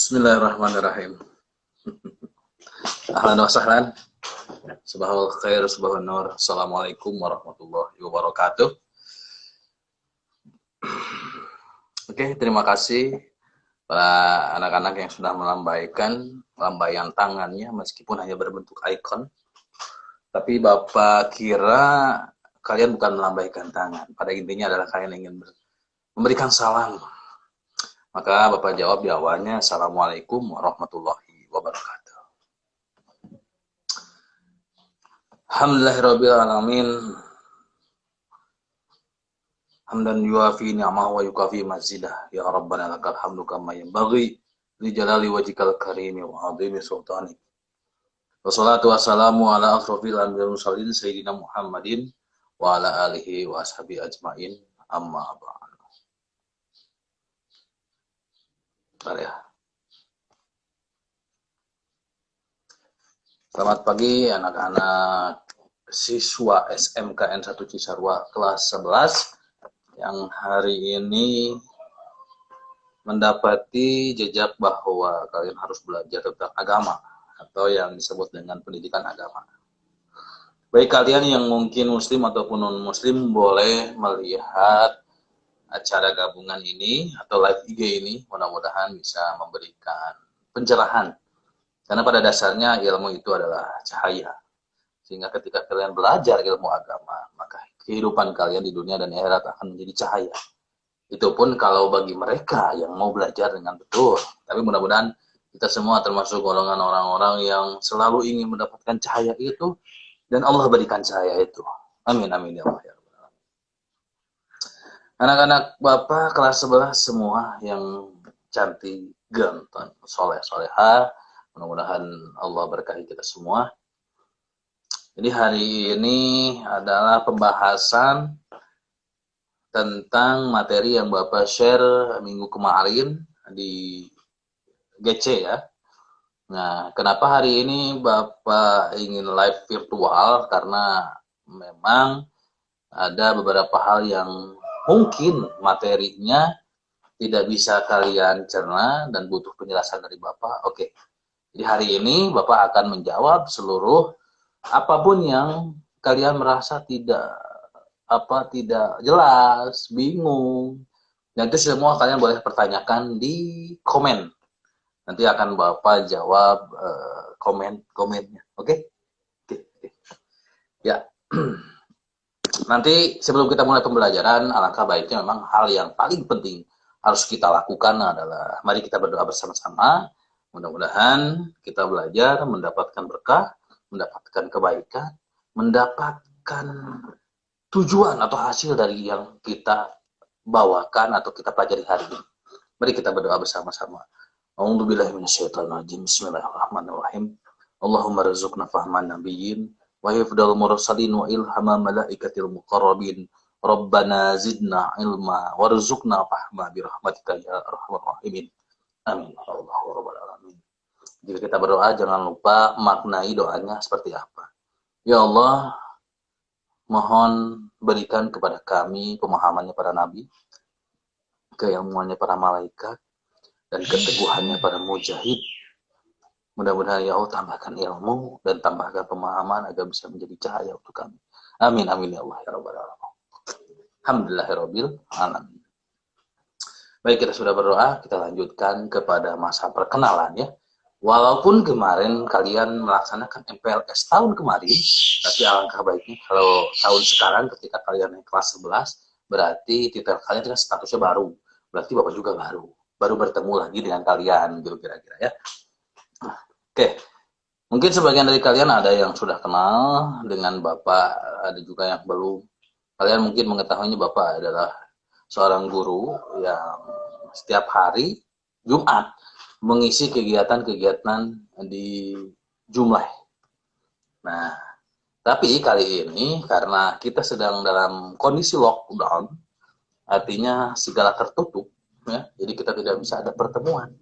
Bismillahirrahmanirrahim. Ahlan wa sahlan. Subhanallah khair, subhanallah nur. Assalamualaikum warahmatullahi wabarakatuh. Oke, terima kasih para anak-anak yang sudah melambaikan lambaian tangannya meskipun hanya berbentuk ikon. Tapi Bapak kira kalian bukan melambaikan tangan. Pada intinya adalah kalian ingin memberikan salam. Maka Bapak jawab di awalnya, Assalamualaikum warahmatullahi wabarakatuh. Alhamdulillahirabbil alamin. Hamdan yuafi ni'amahu wa yukafi mazidah. Ya Rabbana lakal hamdu kama yanbaghi li jalali wajhikal karimi wa 'azimi sultanik. Wassalatu wassalamu ala asrofil anbiya'il mursalin sayyidina Muhammadin wa ala alihi wa ashabihi ajmain. Amma ba'd. Selamat pagi anak-anak siswa SMKN 1 Cisarua kelas 11 yang hari ini mendapati jejak bahwa kalian harus belajar tentang agama atau yang disebut dengan pendidikan agama. Baik kalian yang mungkin muslim ataupun non muslim boleh melihat acara gabungan ini atau live IG ini, mudah-mudahan bisa memberikan pencerahan. Karena pada dasarnya ilmu itu adalah cahaya. Sehingga ketika kalian belajar ilmu agama, maka kehidupan kalian di dunia dan akhirat akan menjadi cahaya. Itu pun kalau bagi mereka yang mau belajar dengan betul. Tapi mudah-mudahan kita semua termasuk golongan orang-orang yang selalu ingin mendapatkan cahaya itu, dan Allah berikan cahaya itu. Amin, amin ya Allah. Anak-anak Bapak kelas 11 semua yang cantik, ganteng, soleh, soleha, mudah-mudahan Allah berkahi kita semua. Jadi hari ini adalah pembahasan tentang materi yang Bapak share minggu kemarin di GC ya. Nah, kenapa hari ini Bapak ingin live virtual? Karena memang ada beberapa hal yang mungkin materinya tidak bisa kalian cerna dan butuh penjelasan dari Bapak. Oke. Jadi hari ini Bapak akan menjawab seluruh apapun yang kalian merasa tidak jelas, bingung. Dan itu semua kalian boleh pertanyakan di komen. Nanti akan Bapak jawab komennya. Oke? Ya. Nanti sebelum kita mulai pembelajaran, alangkah baiknya memang hal yang paling penting harus kita lakukan adalah mari kita berdoa bersama-sama. Mudah-mudahan kita belajar mendapatkan berkah, mendapatkan kebaikan, mendapatkan tujuan atau hasil dari yang kita bawakan atau kita pelajari hari ini. Mari kita berdoa bersama-sama. A'udzubillahi minasyaitonirrajim. Bismillahirrahmanirrahim. Allahumma rizqna fahman nabiyyin wa hifdzal mursalin wa ilhama malaikatil muqarrabin. Rabbana zidna ilma warzuqna fahma birahmatika ya arhamar rahimin. Amin ya Allah rabbal alamin. Jika kita berdoa jangan lupa maknai doanya seperti apa. Ya Allah, mohon berikan kepada kami pemahamannya para nabi, keilmuannya para malaikat, dan keteguhannya para mujahid. Mudah-mudahan ya Allah tambahkan ilmu dan tambahkan pemahaman agar bisa menjadi cahaya untuk kami. Amin, amin ya Allah ya rabbal alamin. Alhamdulillahirabbil alamin. Baik, kita sudah berdoa, kita lanjutkan kepada masa perkenalan ya. Walaupun kemarin kalian melaksanakan MPLS tahun kemarin, tapi alangkah baiknya kalau tahun sekarang ketika kalian naik kelas 11, berarti titel kalian kan statusnya baru. Berarti Bapak juga baru bertemu lagi dengan kalian gitu kira-kira ya. Oke. Mungkin sebagian dari kalian ada yang sudah kenal dengan Bapak, ada juga yang belum. Kalian mungkin mengetahuinya Bapak adalah seorang guru yang setiap hari Jumat mengisi kegiatan-kegiatan di Jumlah. Nah, tapi kali ini karena kita sedang dalam kondisi lockdown, artinya segala tertutup, ya, jadi kita tidak bisa ada pertemuan.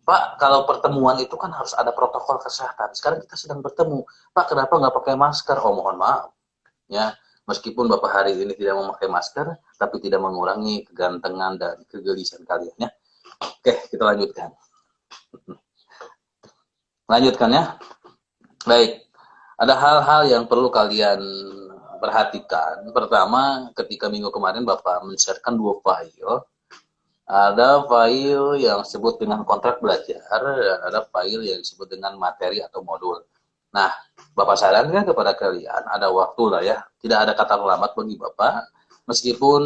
Pak, kalau pertemuan itu kan harus ada protokol kesehatan. Sekarang kita sedang bertemu. Pak, kenapa nggak pakai masker? Oh, mohon maaf. Ya, meskipun Bapak hari ini tidak memakai masker, tapi tidak mengurangi kegantengan dan kegelisahan kalian ya. Oke, kita lanjutkan. Lanjutkan ya. Baik. Ada hal-hal yang perlu kalian perhatikan. Pertama, ketika minggu kemarin Bapak men-sharekan 2 file. Ada file yang disebut dengan kontrak belajar, dan ada file yang disebut dengan materi atau modul. Nah, Bapak sarankan kepada kalian, ada waktu lah ya. Tidak ada kata terlambat bagi Bapak. Meskipun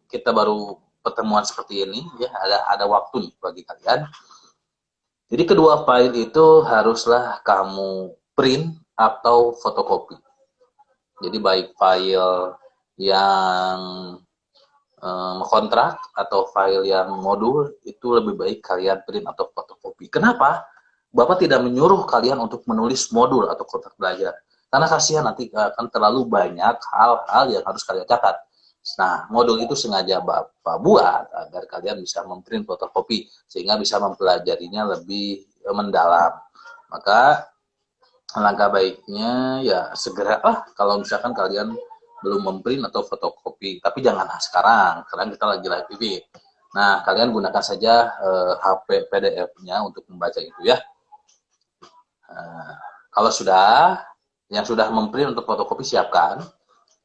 kita baru pertemuan seperti ini, ya ada waktu nih bagi kalian. Jadi kedua file itu haruslah kamu print atau fotokopi. Jadi baik file yang kontrak atau file yang modul itu lebih baik kalian print atau fotokopi. Kenapa? Bapak tidak menyuruh kalian untuk menulis modul atau kontrak belajar. Karena kasihan nanti akan terlalu banyak hal-hal yang harus kalian catat. Nah, modul itu sengaja Bapak buat agar kalian bisa memprint fotokopi sehingga bisa mempelajarinya lebih mendalam. Maka langkah baiknya ya segeralah kalau misalkan kalian belum memprint atau fotokopi, tapi jangan sekarang kita lagi live TV. Nah, kalian gunakan saja HP PDF-nya untuk membaca itu ya. Kalau yang sudah memprint untuk fotokopi siapkan,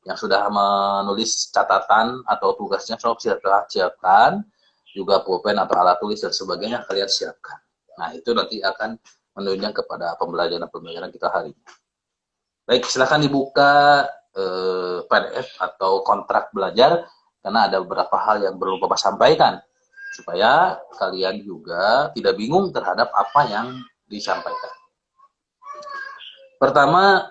yang sudah menulis catatan atau tugasnya siapkan, juga pulpen atau alat tulis dan sebagainya kalian siapkan. Nah, itu nanti akan menunjang kepada pembelajaran kita hari ini. Baik, silakan dibuka PDF atau kontrak belajar karena ada beberapa hal yang perlu Bapak sampaikan supaya kalian juga tidak bingung terhadap apa yang disampaikan. Pertama,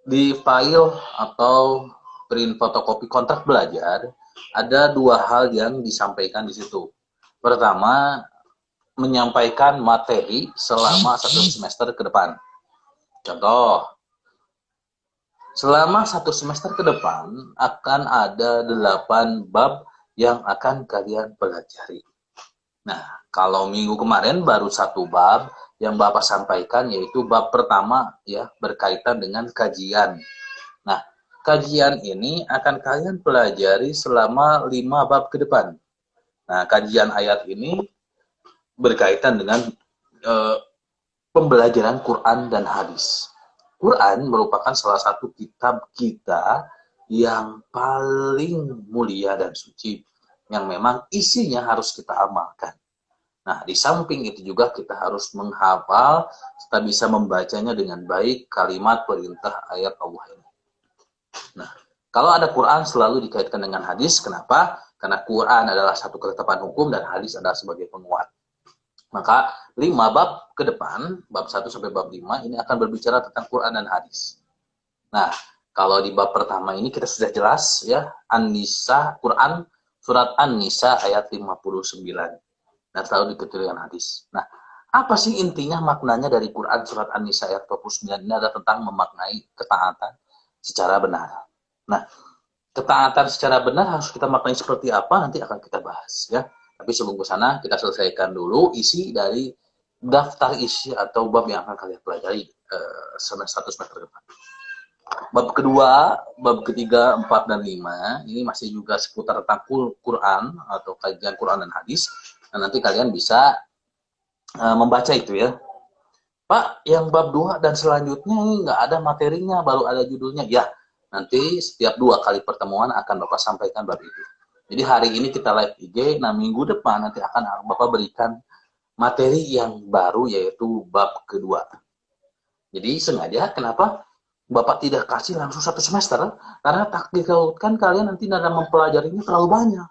di file atau print fotokopi kontrak belajar ada 2 hal yang disampaikan di situ. Pertama, menyampaikan materi selama 1 semester ke depan. Contoh, selama 1 semester ke depan akan ada 8 bab yang akan kalian pelajari. Nah, kalau minggu kemarin baru 1 bab yang Bapak sampaikan, yaitu bab pertama ya, berkaitan dengan kajian. Nah, kajian ini akan kalian pelajari selama 5 bab ke depan. Nah, kajian ayat ini berkaitan dengan pembelajaran Quran dan hadis. Quran merupakan salah satu kitab kita yang paling mulia dan suci, yang memang isinya harus kita amalkan. Nah, di samping itu juga kita harus menghafal, kita bisa membacanya dengan baik kalimat perintah ayat Allah ini. Nah, kalau ada Quran selalu dikaitkan dengan hadis, kenapa? Karena Quran adalah satu ketetapan hukum dan hadis adalah sebagai penguat. Maka 5 bab ke depan, bab 1 sampai bab 5, ini akan berbicara tentang Quran dan hadis. Nah, kalau di bab pertama ini kita sudah jelas ya, An-Nisa, Quran, surat An-Nisa ayat 59. Dan selalu dikuti dengan hadis. Nah, apa sih intinya maknanya dari Quran surat An-Nisa ayat 29 ini adalah tentang memaknai ketaatan secara benar. Nah, ketaatan secara benar harus kita maknai seperti apa, nanti akan kita bahas ya. Tapi sebelum ke sana, kita selesaikan dulu isi dari daftar isi atau bab yang akan kalian pelajari satu semester depan. Bab kedua, bab ketiga, 4, dan 5, ini masih juga seputar tentang Quran atau kajian Quran dan hadis. Nah, nanti kalian bisa membaca itu ya. Pak, yang bab 2 dan selanjutnya ini nggak ada materinya, baru ada judulnya. Ya, nanti setiap 2 kali pertemuan akan Bapak sampaikan bab itu. Jadi hari ini kita live IG, nah minggu depan nanti akan Bapak berikan materi yang baru yaitu bab kedua. Jadi sengaja kenapa Bapak tidak kasih langsung 1 semester? Karena takdirkan kalian nanti dalam mempelajarinya terlalu banyak.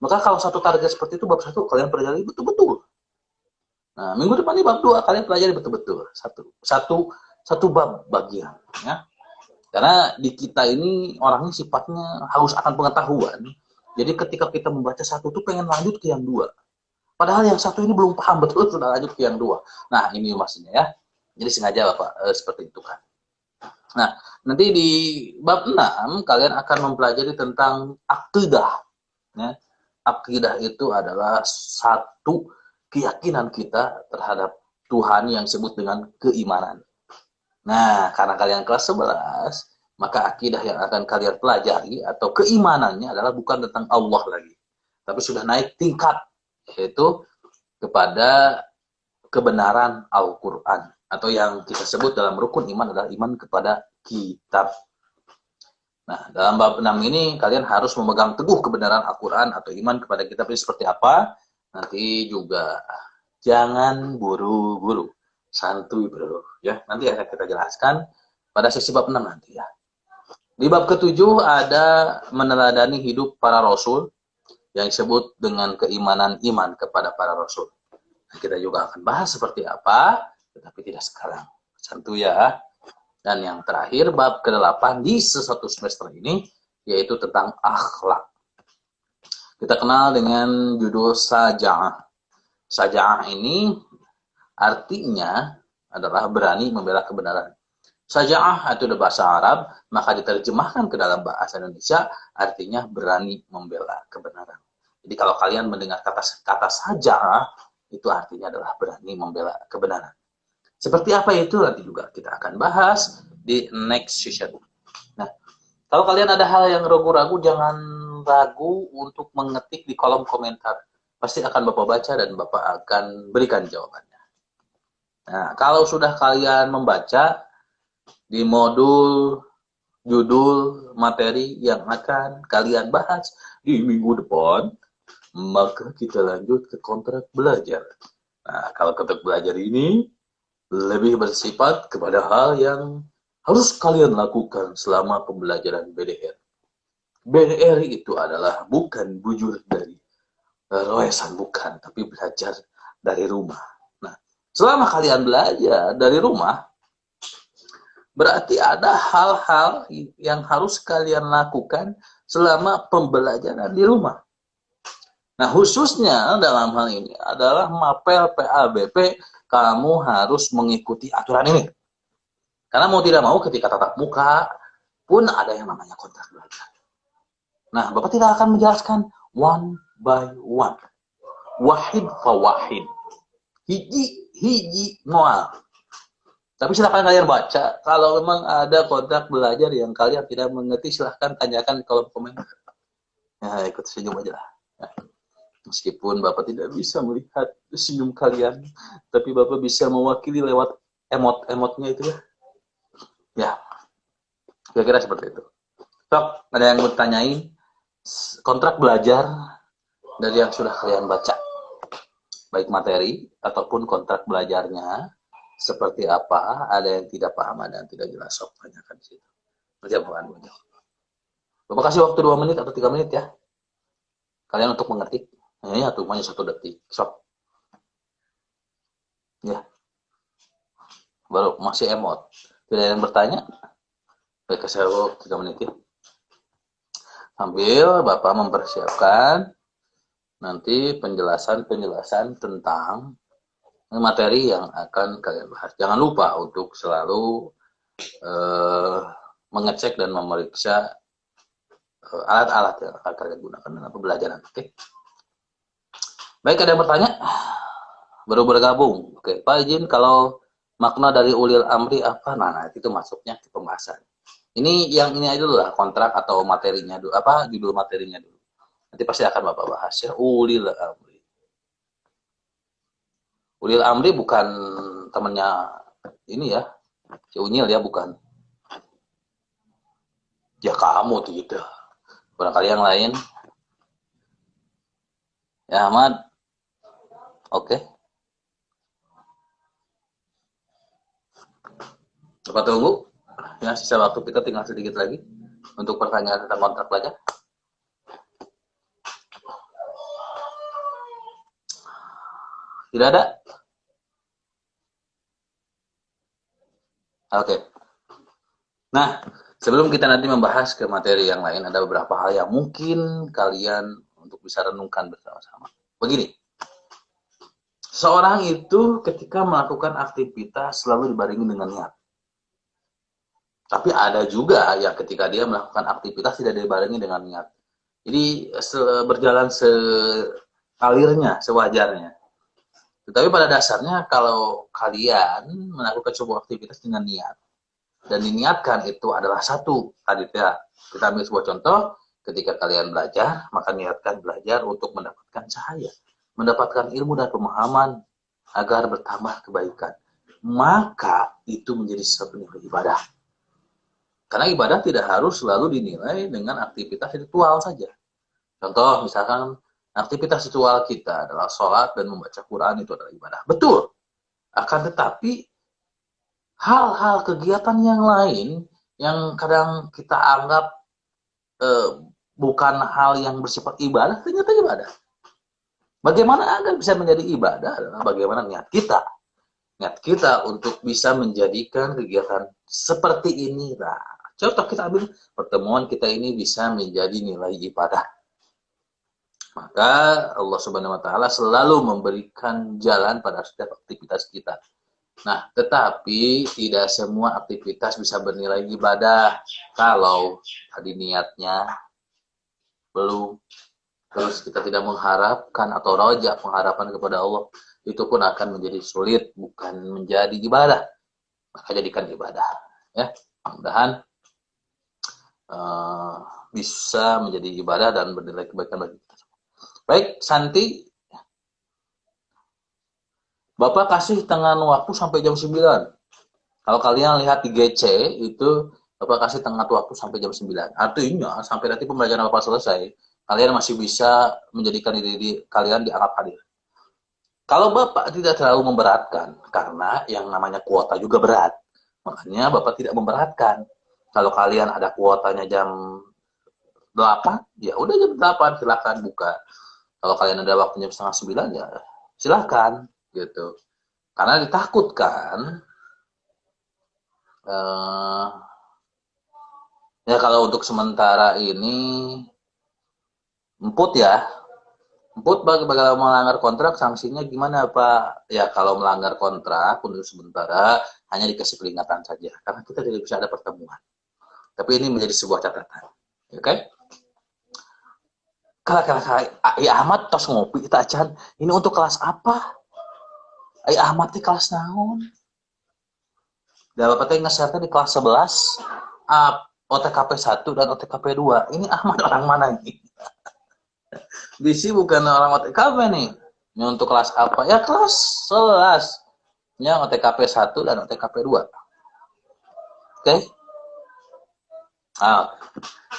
Maka kalau satu target seperti itu, bab 1 kalian pelajari betul-betul. Nah, minggu depan ini bab 2 kalian pelajari betul-betul. Satu bab bagian. Ya. Karena di kita ini orangnya sifatnya haus akan pengetahuan. Jadi ketika kita membaca 1 tuh pengen lanjut ke yang 2. Padahal yang 1 ini belum paham betul sudah lanjut ke yang 2. Nah, ini maksudnya ya. Jadi sengaja Bapak seperti itu kan. Nah, nanti di bab 6 kalian akan mempelajari tentang akidah. Ya. Akidah itu adalah satu keyakinan kita terhadap Tuhan yang disebut dengan keimanan. Nah, karena kalian kelas 11, maka akidah yang akan kalian pelajari atau keimanannya adalah bukan tentang Allah lagi, tapi sudah naik tingkat, yaitu kepada kebenaran Al-Quran. Atau yang kita sebut dalam rukun iman adalah iman kepada kitab. Nah, dalam bab 6 ini kalian harus memegang teguh kebenaran Al-Quran atau iman kepada kitab ini seperti apa. Nanti juga jangan buru-buru. Santuy bro. Ya, nanti akan kita jelaskan pada sesi bab 6 nanti ya. Di bab ke-7 ada meneladani hidup para rasul yang disebut dengan keimanan iman kepada para rasul. Kita juga akan bahas seperti apa, tetapi tidak sekarang. Santuy ya. Dan yang terakhir, bab ke-8 di satu semester ini, yaitu tentang akhlak. Kita kenal dengan judul Saja'ah. Saja'ah ini artinya adalah berani membela kebenaran. Saja'ah itu bahasa Arab, maka diterjemahkan ke dalam bahasa Indonesia, artinya berani membela kebenaran. Jadi kalau kalian mendengar kata Saja'ah, itu artinya adalah berani membela kebenaran. Seperti apa itu nanti juga kita akan bahas di next session. Nah, kalau kalian ada hal yang ragu-ragu, jangan ragu untuk mengetik di kolom komentar. Pasti akan Bapak baca dan Bapak akan berikan jawabannya. Nah, kalau sudah kalian membaca di modul judul materi yang akan kalian bahas di minggu depan, maka kita lanjut ke kontrak belajar. Nah, kalau kontrak belajar ini lebih bersifat kepada hal yang harus kalian lakukan selama pembelajaran BDR. BDR itu adalah bukan bujur dari roesan, bukan, tapi belajar dari rumah. Nah, selama kalian belajar dari rumah, berarti ada hal-hal yang harus kalian lakukan selama pembelajaran di rumah. Nah, khususnya dalam hal ini adalah mapel PABP, kamu harus mengikuti aturan ini. Karena mau tidak mau ketika tatap muka pun ada yang namanya kontrak belajar. Nah, Bapak tidak akan menjelaskan one by one. Wahid fa wahid. Hiji ngoal. Tapi silakan kalian baca. Kalau memang ada kontrak belajar yang kalian tidak mengerti, silahkan tanyakan di kolom komentar. Nah, ikut senyum aja lah. Nah, meskipun Bapak tidak bisa melihat senyum kalian, tapi Bapak bisa mewakili lewat emot-emotnya itu ya. Ya, kira-kira seperti itu. Sok, ada yang mau tanyain kontrak belajar dari yang sudah kalian baca, baik materi ataupun kontrak belajarnya seperti apa? Ada yang tidak paham, ada yang tidak jelas, sok tanyakan di situ. Berjawab. Bapak kasih waktu 2 menit atau 3 menit ya, kalian untuk mengetik. Ini hitungannya 1 detik, sok. Ya, baru masih emot. Tidak ada yang bertanya? Baik, saya 3 menit ya. Sambil Bapak mempersiapkan nanti penjelasan tentang materi yang akan kalian bahas. Jangan lupa untuk selalu mengecek dan memeriksa alat-alat yang akan kalian gunakan dalam pembelajaran. Oke. Baik, ada yang bertanya? Baru bergabung. Oke, Pak izin kalau makna dari ulil amri apa? Nah, itu masuknya ke pembahasan. Ini yang ini aja dulu lah, kontrak atau materinya dulu, apa judul materinya dulu. Nanti pasti akan Bapak bahas ya, ulil amri. Ulil amri bukan temannya ini ya, si Unyil ya, bukan. Ya kamu tidak. Barangkali yang lain. Ya Ahmad. Oke. Bapak tunggu. Ya, sisa waktu kita tinggal sedikit lagi untuk pertanyaan tentang kontrak belajar. Tidak ada? Oke. Nah, sebelum kita nanti membahas ke materi yang lain, ada beberapa hal yang mungkin kalian untuk bisa renungkan bersama-sama. Begini, seorang itu ketika melakukan aktivitas selalu dibarengi dengan niat. Tapi ada juga yang ketika dia melakukan aktivitas tidak dibarengi dengan niat. Jadi berjalan sealirnya, sewajarnya. Tetapi pada dasarnya kalau kalian melakukan sebuah aktivitas dengan niat, dan diniatkan itu adalah satu, tadi ya, kita ambil sebuah contoh, ketika kalian belajar, maka niatkan belajar untuk mendapatkan cahaya, mendapatkan ilmu dan pemahaman, agar bertambah kebaikan, maka itu menjadi sesuatu ibadah. Karena ibadah tidak harus selalu dinilai dengan aktivitas ritual saja. Contoh, misalkan aktivitas ritual kita adalah sholat dan membaca Quran, itu adalah ibadah. Betul. Akan tetapi, hal-hal kegiatan yang lain yang kadang kita anggap bukan hal yang bersifat ibadah, ternyata ibadah. Bagaimana agar bisa menjadi ibadah adalah bagaimana niat kita. Niat kita untuk bisa menjadikan kegiatan seperti ini. Nah, contoh kita ambil pertemuan kita ini bisa menjadi nilai ibadah. Maka Allah Subhanahu wa taala selalu memberikan jalan pada setiap aktivitas kita. Nah, tetapi tidak semua aktivitas bisa bernilai ibadah kalau tadi niatnya belum. Terus kita tidak mengharapkan atau roja pengharapan kepada Allah, itu pun akan menjadi sulit, bukan menjadi ibadah. Maka jadikan ibadah. Ya, mudah-mudahan bisa menjadi ibadah dan bernilai kebaikan bagi kita. Baik, Santi, Bapak kasih tengah waktu sampai jam 9. Kalau kalian lihat di GC, itu Bapak kasih tengah waktu sampai jam 9. Artinya, sampai nanti pembelajaran Bapak selesai, kalian masih bisa menjadikan diri kalian dianggap hadir. Kalau Bapak tidak terlalu memberatkan, karena yang namanya kuota juga berat, makanya Bapak tidak memberatkan. Kalau kalian ada kuotanya jam 8, ya udah jam 8 silakan buka. Kalau kalian ada waktunya setengah 9, ya silakan gitu. Karena ditakutkan ya kalau untuk sementara ini emput ya. Emput bagi melanggar kontrak, sanksinya gimana Pak? Ya kalau melanggar kontrak untuk sementara hanya dikasih peringatan saja. Karena kita tidak bisa ada pertemuan. Tapi ini menjadi sebuah catatan. Oke? Okay? Kalau ya Ahmad tos ngopi kita acan. Ini untuk kelas apa? Ayah Ahmad di kelas naon? Dan Bapak teh nge-share di kelas 11 OTKP 1 dan OTKP 2. Ini Ahmad orang mana ini? Bisi bukan orang OTKP nih. Ini untuk kelas apa? Ya kelas 11. Nya OTKP 1 dan OTKP 2. Oke? Okay?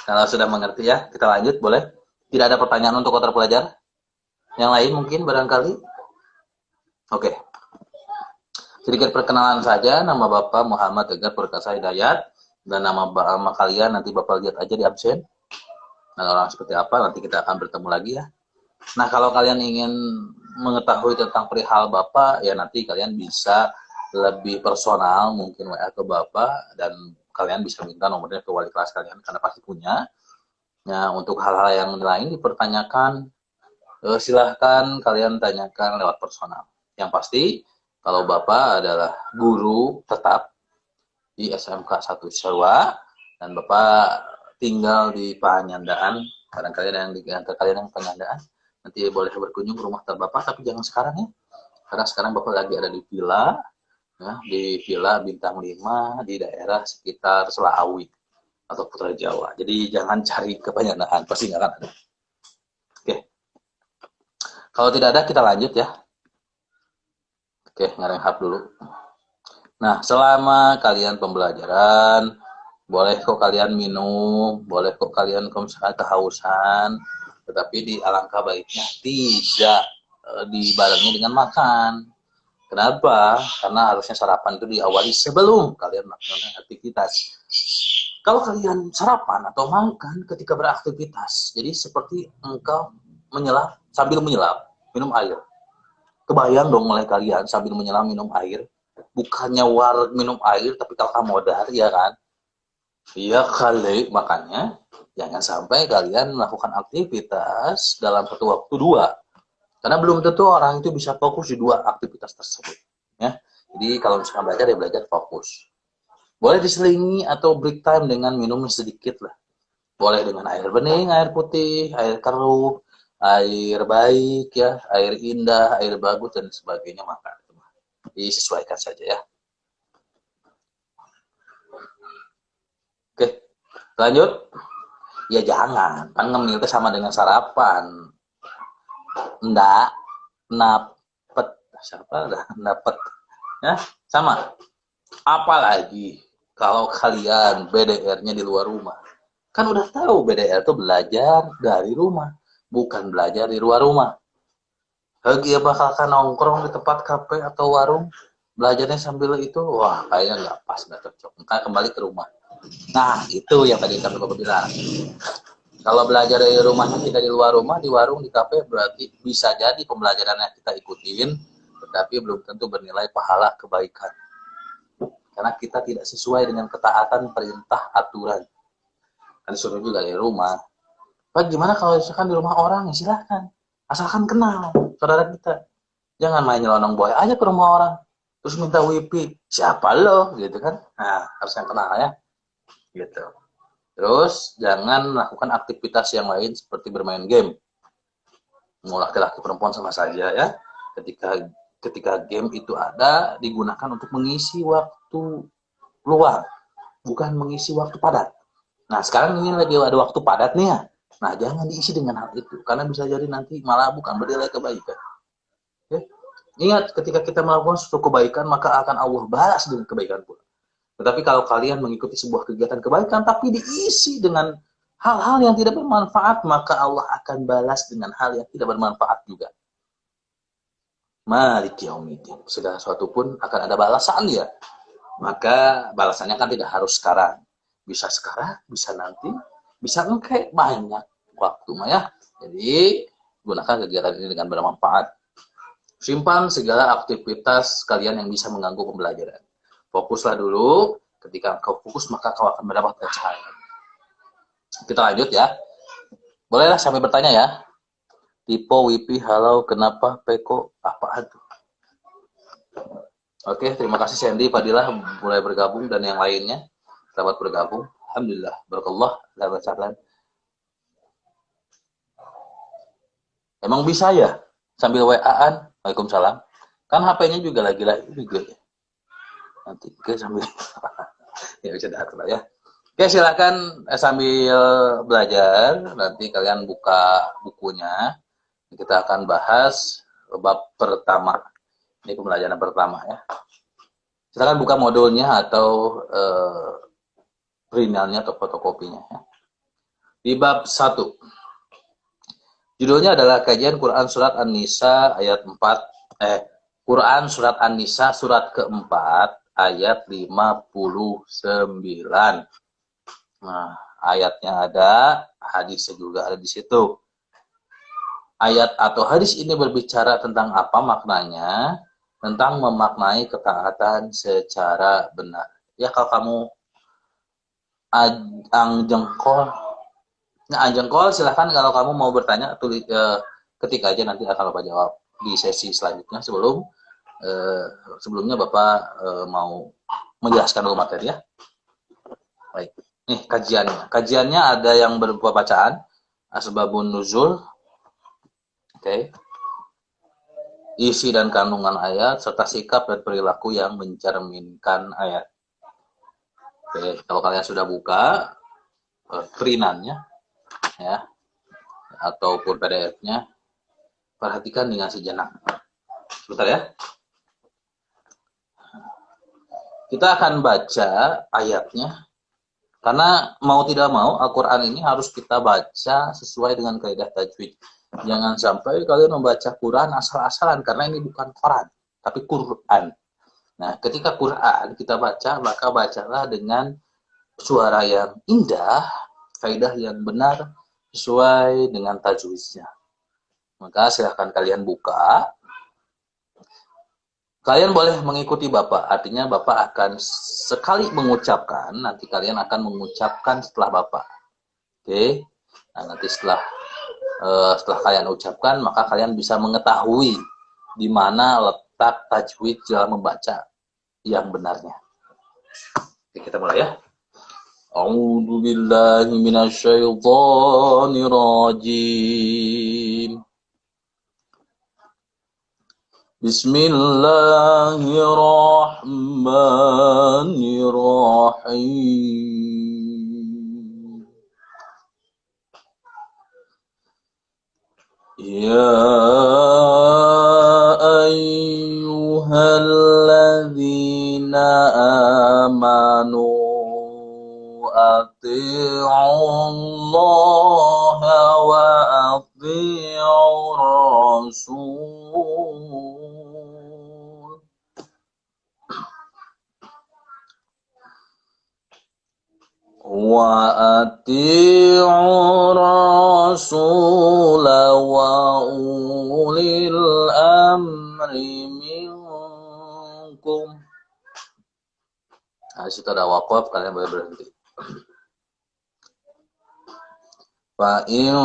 Kalau sudah mengerti ya, kita lanjut boleh? Tidak ada pertanyaan untuk kota pelajar? Yang lain mungkin barangkali? Oke. Okay. Sedikit perkenalan saja, nama Bapak Muhammad Tegar Perkasa Hidayat, dan nama kalian nanti Bapak lihat aja di absen. Dan orang seperti apa, nanti kita akan bertemu lagi ya. Nah, kalau kalian ingin mengetahui tentang perihal Bapak, ya nanti kalian bisa lebih personal, mungkin WA ke Bapak, dan kalian bisa minta nomornya ke wali kelas kalian, karena pasti punya. Nah, untuk hal-hal yang lain dipertanyakan, silahkan kalian tanyakan lewat personal. Yang pasti, kalau Bapak adalah guru tetap di SMK 1 Serwa, dan Bapak tinggal di Panyandaan, kadang-kadang yang di kalian yang Panyandaan, nanti boleh berkunjung ke rumah Bapak, tapi jangan sekarang ya, karena sekarang Bapak lagi ada di villa, ya, di Villa Bintang 5 di daerah sekitar Selawi atau Putra Jawa. Jadi jangan cari ke Panyandaan, pasti nggak akan ada. Oke, kalau tidak ada kita lanjut ya. Oke, ngareng dulu. Nah, selama kalian pembelajaran, boleh kok kalian minum, boleh kok kalian kehausan, tetapi di alangkah baiknya tidak dibarengi dengan makan. Kenapa? Karena harusnya sarapan itu diawali sebelum kalian melakukan aktivitas. Kalau kalian sarapan atau makan ketika beraktivitas, jadi seperti engkau menyelam sambil menyelam, minum air. Kebayang dong oleh kalian sambil menyelam minum air, bukannya minum air tapi kalau modar ya kan? Iya kali, makanya jangan sampai kalian melakukan aktivitas dalam satu waktu dua, karena belum tentu orang itu bisa fokus di dua aktivitas tersebut ya. Jadi kalau misalkan belajar ya belajar fokus, boleh diselingi atau break time dengan minum sedikit lah, boleh dengan air bening, air putih, air keruh, air baik ya, air indah, air bagus dan sebagainya, maka disesuaikan saja ya. Oke, lanjut. Ya jangan, kan ngemil itu sama dengan sarapan. Enggak, napet. siapa dapat ya sama. Apalagi kalau kalian BDR-nya di luar rumah, kan udah tahu BDR itu belajar dari rumah, bukan belajar di luar rumah. Lagi ya bakal nongkrong di tempat kafe atau warung, belajarnya sambil itu, wah kayaknya nggak pas, nggak cocok. Maka kembali ke rumah. Nah itu yang tadi kami Bapak bilang. Kalau belajar dari rumahnya kita di luar rumah, di warung, di kafe, berarti bisa jadi pembelajaran yang kita ikutin, tetapi belum tentu bernilai pahala kebaikan. Karena kita tidak sesuai dengan ketaatan perintah aturan. Kan disuruh juga dari rumah. Pak, gimana kalau misalkan di rumah orang? Ya silahkan. Asalkan kenal saudara kita. Jangan main nyelonong boy aja ke rumah orang. Terus minta wifi. Siapa lo? Gitu kan. Nah, harus yang kenal ya. Gitu. Terus jangan melakukan aktivitas yang lain seperti bermain game. Mau laki-laki perempuan sama saja ya. Ketika game itu ada digunakan untuk mengisi waktu luang, bukan mengisi waktu padat. Nah sekarang ini lagi ada waktu padat nih ya. Nah jangan diisi dengan hal itu karena bisa jadi nanti malah bukan bernilai kebaikan. Ya. Ingat ketika kita melakukan suatu kebaikan maka akan Allah balas dengan kebaikan pula. Tetapi kalau kalian mengikuti sebuah kegiatan kebaikan tapi diisi dengan hal-hal yang tidak bermanfaat, maka Allah akan balas dengan hal yang tidak bermanfaat juga. Maliki yaumiddin. Segala sesuatu pun akan ada balasan ya. Maka balasannya kan tidak harus sekarang. Bisa sekarang, bisa nanti, bisa engke, banyak waktu ya. Jadi gunakan kegiatan ini dengan bermanfaat. Simpan segala aktivitas kalian yang bisa mengganggu pembelajaran. Fokuslah dulu, ketika kau fokus maka kau akan mendapatkan cahaya. Kita lanjut ya. Bolehlah sampai bertanya ya. Tipe Wipi, halo, kenapa Peko, apa itu? Oke, terima kasih Sandy, Fadilah mulai bergabung dan yang lainnya selamat bergabung. Alhamdulillah, barakallah, selamat. Emang bisa ya sambil WA-an? Waalaikumsalam. Kan HP-nya juga lagi juga. Nanti oke sambil ya bisa datang ya. Oke, silakan sambil belajar. Nanti kalian buka bukunya. Kita akan bahas bab pertama. Ini pembelajaran pertama ya. Silakan buka modulnya atau printelnya atau fotokopinya ya. Di bab 1. Judulnya adalah kajian Quran surat An-Nisa ayat 4 Quran surat An-Nisa surat keempat ayat 59. Nah, ayatnya ada, hadisnya juga ada di situ. Ayat atau hadis ini berbicara tentang apa maknanya? Tentang memaknai ketaatan secara benar. Ya kalau kamu jengkol silahkan kalau kamu mau bertanya tulis ketik aja nanti akan Bapak jawab di sesi selanjutnya sebelumnya Bapak mau menjelaskan dulu materi ya. Baik. Nih kajiannya. Kajiannya ada yang berupa bacaan asbabun nuzul. Oke. Isi dan kandungan ayat serta sikap dan perilaku yang mencerminkan ayat. Oke, kalau kalian sudah buka printannya ya ataupun PDF-nya, perhatikan dengan sejenak. Sebentar ya. Kita akan baca ayatnya karena mau tidak mau Al-Qur'an ini harus kita baca sesuai dengan kaidah tajwid. Jangan sampai kalian membaca Quran asal-asalan karena ini bukan Quran, tapi Quran. Nah, ketika Quran kita baca, maka bacalah dengan suara yang indah, kaidah yang benar sesuai dengan tajwidnya. Maka silahkan kalian buka. Kalian boleh mengikuti Bapak, artinya Bapak akan sekali mengucapkan, nanti kalian akan mengucapkan setelah Bapak. Oke. Nah, nanti setelah kalian ucapkan, maka kalian bisa mengetahui di mana letak tajwid dalam membaca yang benarnya. Oke, kita mulai ya. A'udzu billahi minasyaitonir rajim. Bismillahirrahmanirrahim. Ya ati'ur rasul. Wa ati'ur rasul wa ulil amri minkum. Nah, di situ ada waqaf, kalian boleh berhenti. Fa in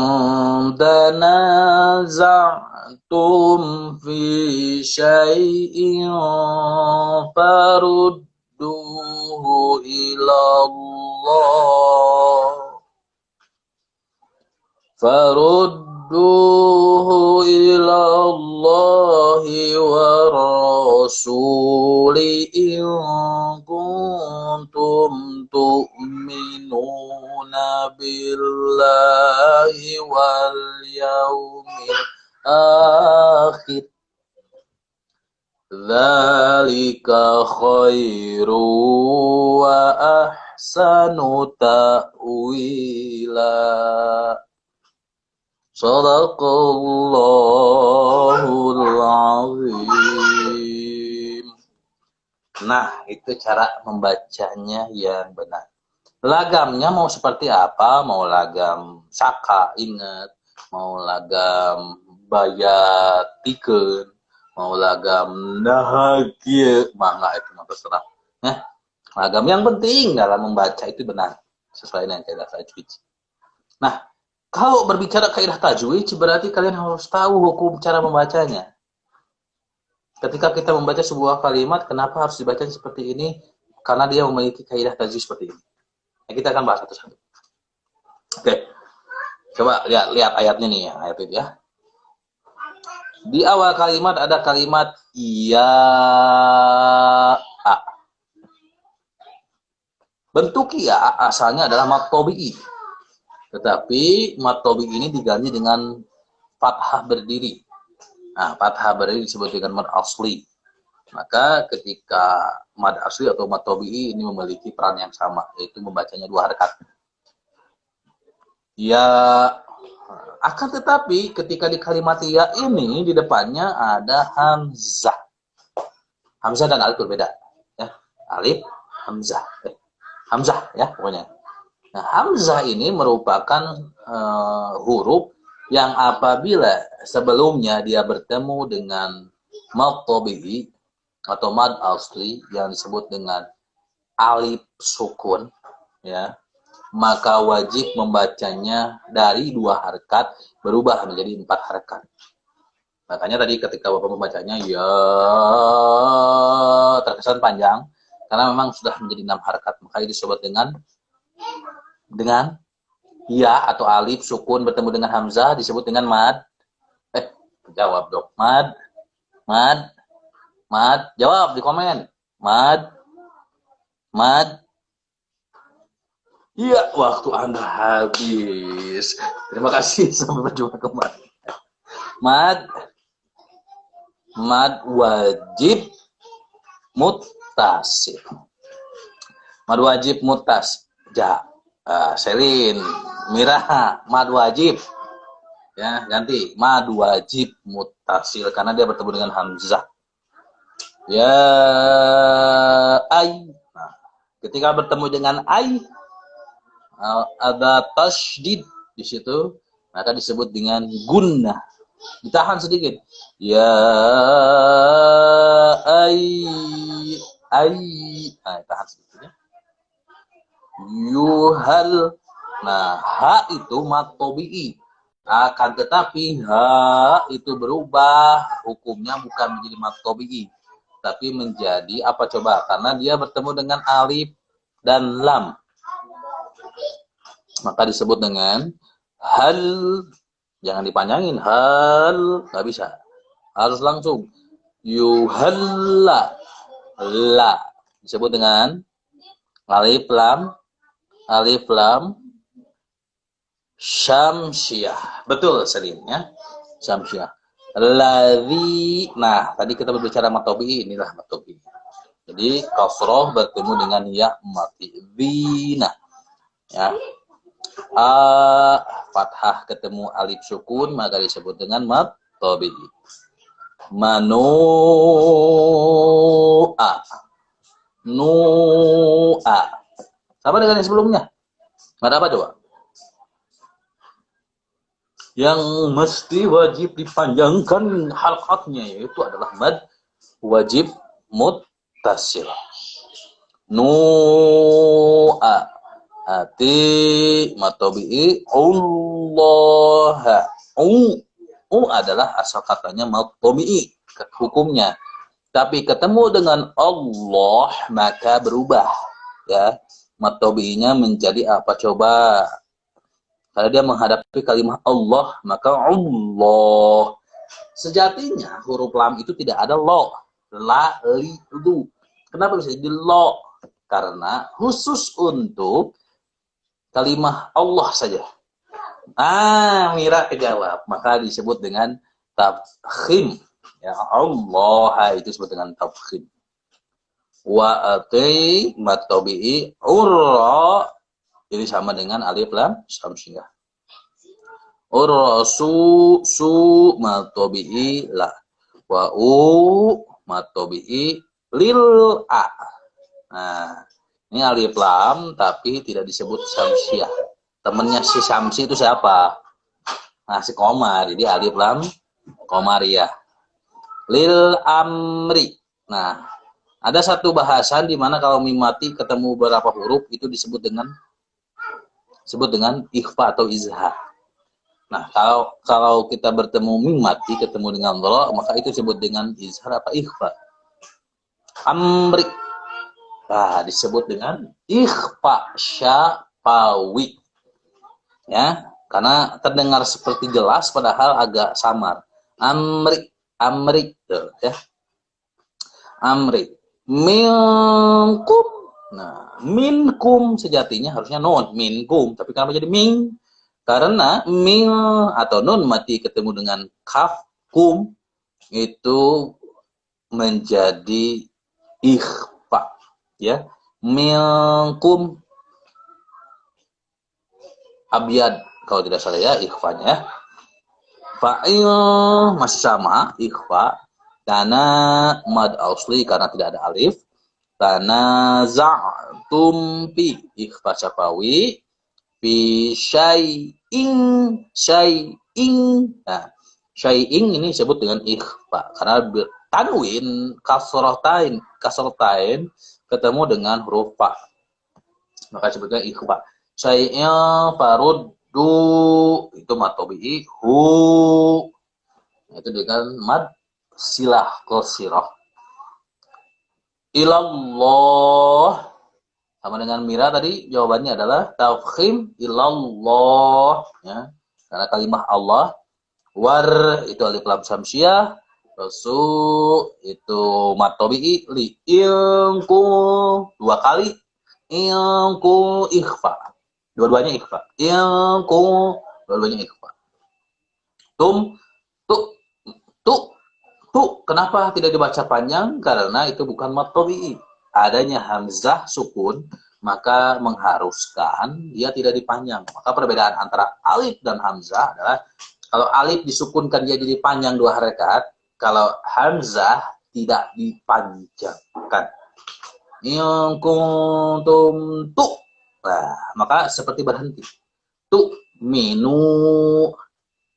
tanaza'tum fi syai'in farudduhu ila Allah. Farudduhu ila Allahi wa rasuli in kuntum tu'minuna billahi wal yaumil akhir. Dzalika khairu wa ahsanu ta'wila. Shadaqallahul azim. Nah, itu cara membacanya yang benar. Lagamnya mau seperti apa? Mau lagam saka, ingat. Mau lagam bayatikeun, mau lagam nahagia, mangga itu mah terserah. Ya. Lagam yang penting dalam membaca itu benar, sesuai dengan kaidah tajwid. Nah, kalau berbicara kaidah tajwid, berarti kalian harus tahu hukum cara membacanya. Ketika kita membaca sebuah kalimat, kenapa harus dibaca seperti ini? Karena dia memiliki kaidah tajwid seperti ini. Nah, kita akan bahas satu-satu. Oke, coba lihat ayatnya nih, ayat itu ya. Di awal kalimat ada kalimat ya a. Bentuk ya asalnya adalah mad tabi'i. Tetapi mad tabi'i ini diganti dengan fathah berdiri. Nah, fathah berdiri disebut dengan mad asli. Maka ketika mad asli atau mad tabi'i ini memiliki peran yang sama, yaitu membacanya 2 harakat. Ya, akan tetapi ketika di kalimat ya ini di depannya ada hamzah. Hamzah dan alif berbeda. Ya, alif, hamzah. Hamzah ya pokoknya. Nah, hamzah ini merupakan huruf yang apabila sebelumnya dia bertemu dengan mad tabi'i atau mad asli yang disebut dengan alif sukun, ya, maka wajib membacanya dari 2 harakat berubah menjadi 4 harakat. Makanya tadi ketika Bapak membacanya ya terkesan panjang karena memang sudah menjadi 6 harakat, maka disebut dengan ya atau alif sukun bertemu dengan hamzah disebut dengan mad. Jawab dong. Mad. Jawab di komen. Mad. Iya, waktu Anda habis. Terima kasih, sampai berjumpa kembali. Mad wajib muttasil. Mad wajib muttasil. Selin, Mira, mad wajib. Ya, ganti mad wajib muttasil karena dia bertemu dengan hamzah. Ya ay. Nah, ketika bertemu dengan ay ada tasydid di situ, maka disebut dengan gunnah. Ditahan sedikit. Ya ay. Nah, tahan sedikit ya. Yuhal. Nah, ha itu mad tabi'i. Akan tetapi ha itu berubah, hukumnya bukan menjadi mad tabi'i, tapi menjadi apa coba? Karena dia bertemu dengan alif dan lam. Maka disebut dengan hal. Jangan dipanjangin, hal, nggak bisa. Harus langsung. Yuhalla. La. Disebut dengan alif lam syamsiyah. Betul Selin ya. Syamsiyah. Ladzi. Nah, tadi kita berbicara mad tabi'i, inilah mad tabi'i. Jadi kasroh bertemu dengan ya mati. Bina. Ya. A fathah ketemu alif sukun maka disebut dengan mad tabi'i. Manu'a. Nu'a. Sama dengan yang sebelumnya. Ada apa coba? Yang mesti wajib dipanjangkan halqatnya yaitu adalah mad wajib muttasil. Nu'a. Ati matobi'i Allah. Adalah asal katanya matobi'i hukumnya. Tapi ketemu dengan Allah maka berubah ya. Matobi'inya menjadi apa coba? Kalau dia menghadapi kalimat Allah maka Allah. Sejatinya huruf lam itu tidak ada lo, la, li, lu. Kenapa bisa jadi lo? Karena khusus untuk kalimah Allah saja. Mira kejawab. Maka disebut dengan tafkhim. Ya, Allah itu disebut dengan tafkhim. Wa ati matabi'i urra. Jadi sama dengan alif lam samsiyah. Urra su matabi'i la. Wa matabi'i lil a. Nah, ini alif lam tapi tidak disebut samsiah. Temennya si Samsi itu siapa? Nah, si Komar. Jadi alif lam Komariah. Lil amri. Nah, ada satu bahasan di mana kalau mim mati ketemu beberapa huruf itu disebut dengan ikhfa atau izhar. Nah, kalau kita bertemu mim mati ketemu dengan dha, maka itu disebut dengan izhar apa ikhfa. Amri. Nah, disebut dengan ikhfa syafawi. Ya, karena terdengar seperti jelas padahal agak samar. Amri tuh, ya. Amri. Minkum. Nah, minkum sejatinya harusnya non, minkum, tapi kenapa jadi min? Karena min atau nun mati ketemu dengan kaf kum itu menjadi ikhfa. Ya, minkum abyad kalau tidak salah ya ikhfanya. Fa'il masih sama ikhfa karena mad asli karena tidak ada alif. Karena za'tum fi ikhfa syafawi fi syai'in. Nah, syai'in ini disebut dengan ikhfa karena tanwin kasratain ketemu dengan huruf fa. Maka disebutnya ikhfa. Syai'in faruddu itu mad tabi'i hu. Itu dengan mad silah qasirah. Ilallah sama dengan Mira tadi jawabannya adalah tafkhim ilallah ya. Karena kalimah Allah. War itu alif lam samsiyah. Rasul itu mad tabi'i li ilku dua kali ilku ikhfa. Dua-duanya ikhfa. Ilku dua-duanya ikhfa. Kenapa tidak dibaca panjang? Karena itu bukan mad tabi'i. Adanya hamzah sukun maka mengharuskan dia tidak dipanjang. Maka perbedaan antara alif dan hamzah adalah kalau alif disukunkan dia jadi panjang 2 harakat, kalau hamzah tidak dipanjangkan. Yang kuntum tu. Nah, maka seperti berhenti. Tu minu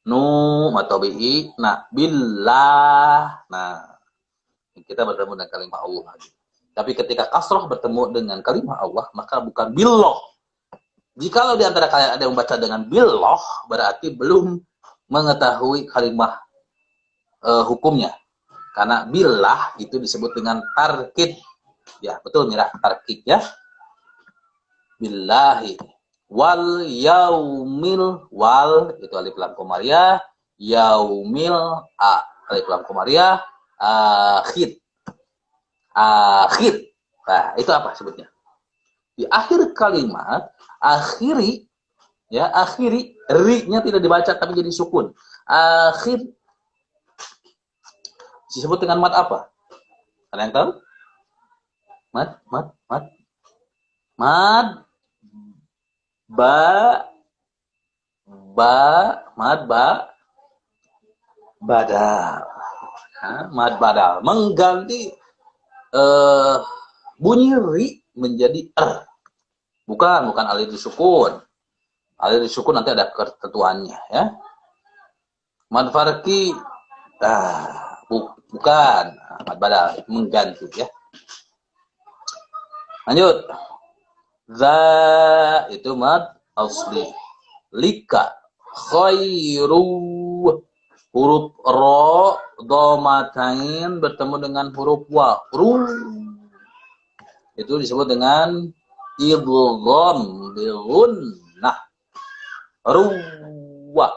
nu matobi'i. Nah, billah. Nah, kita bertemu dengan kalimat Allah lagi. Tapi ketika kasroh bertemu dengan kalimat Allah, maka bukan billah. Jikalau di antara kalian ada yang membaca dengan billah, berarti belum mengetahui kalimat hukumnya. Karena billah itu disebut dengan tarkid. Ya, betul Mira, tarkid ya. Billahi wal yaumil wal itu alif lam komariah, yaumil alif lam komariah, akhir. Nah, itu apa sebutnya? Di akhir kalimat, akhiri ya, akhiri ri-nya tidak dibaca tapi jadi sukun. Akhir disebut dengan mad apa? Ada yang tahu? Mad ba mad badal. Mad badal mengganti bunyi ri menjadi bukan alif disukun. Alif disukun nanti ada ketentuannya ya. Mad farqi bukan mad badal mengganti ya. Lanjut. Za itu mad asli. Lika khairu huruf ro dhammatain bertemu dengan huruf wa itu disebut dengan idgham bihunnah ruwa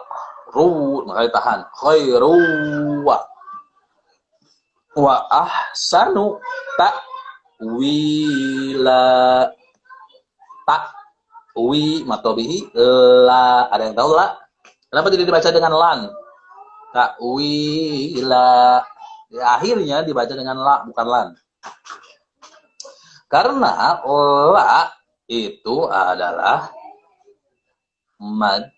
makanya tahan khairu wa ahsanu ta'wila wi matobihi la ada yang tahu la kenapa tidak dibaca dengan lan ta'wila ya, akhirnya dibaca dengan la bukan lan karena la itu adalah mad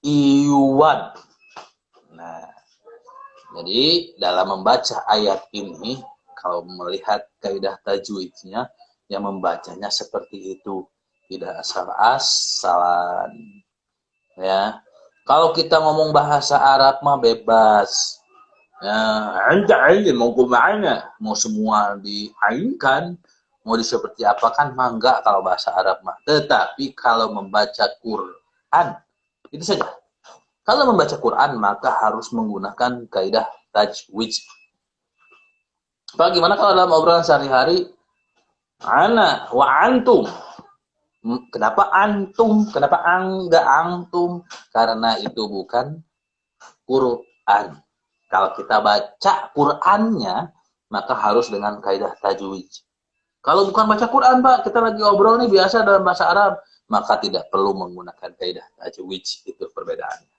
iwad. Nah, jadi dalam membaca ayat ini kalau melihat kaidah tajwidnya yang membacanya seperti itu, tidak asal-asalan. Ya. Kalau kita ngomong bahasa Arab mah bebas. Ya, anta mau kemana? Mau semua diainkan, mau seperti apa kan mah enggak kalau bahasa Arab mah. Tetapi kalau membaca Quran itu saja. Kalau membaca Quran maka harus menggunakan kaidah tajwid. Bagaimana kalau dalam obrolan sehari-hari ana wa antum? Kenapa antum? Kenapa enggak antum? Karena itu bukan Quran. Kalau kita baca Qur'annya, maka harus dengan kaidah tajwid. Kalau bukan baca Quran, Pak, kita lagi obrol nih biasa dalam bahasa Arab, maka tidak perlu menggunakan kaidah tajwid. Itu perbedaannya.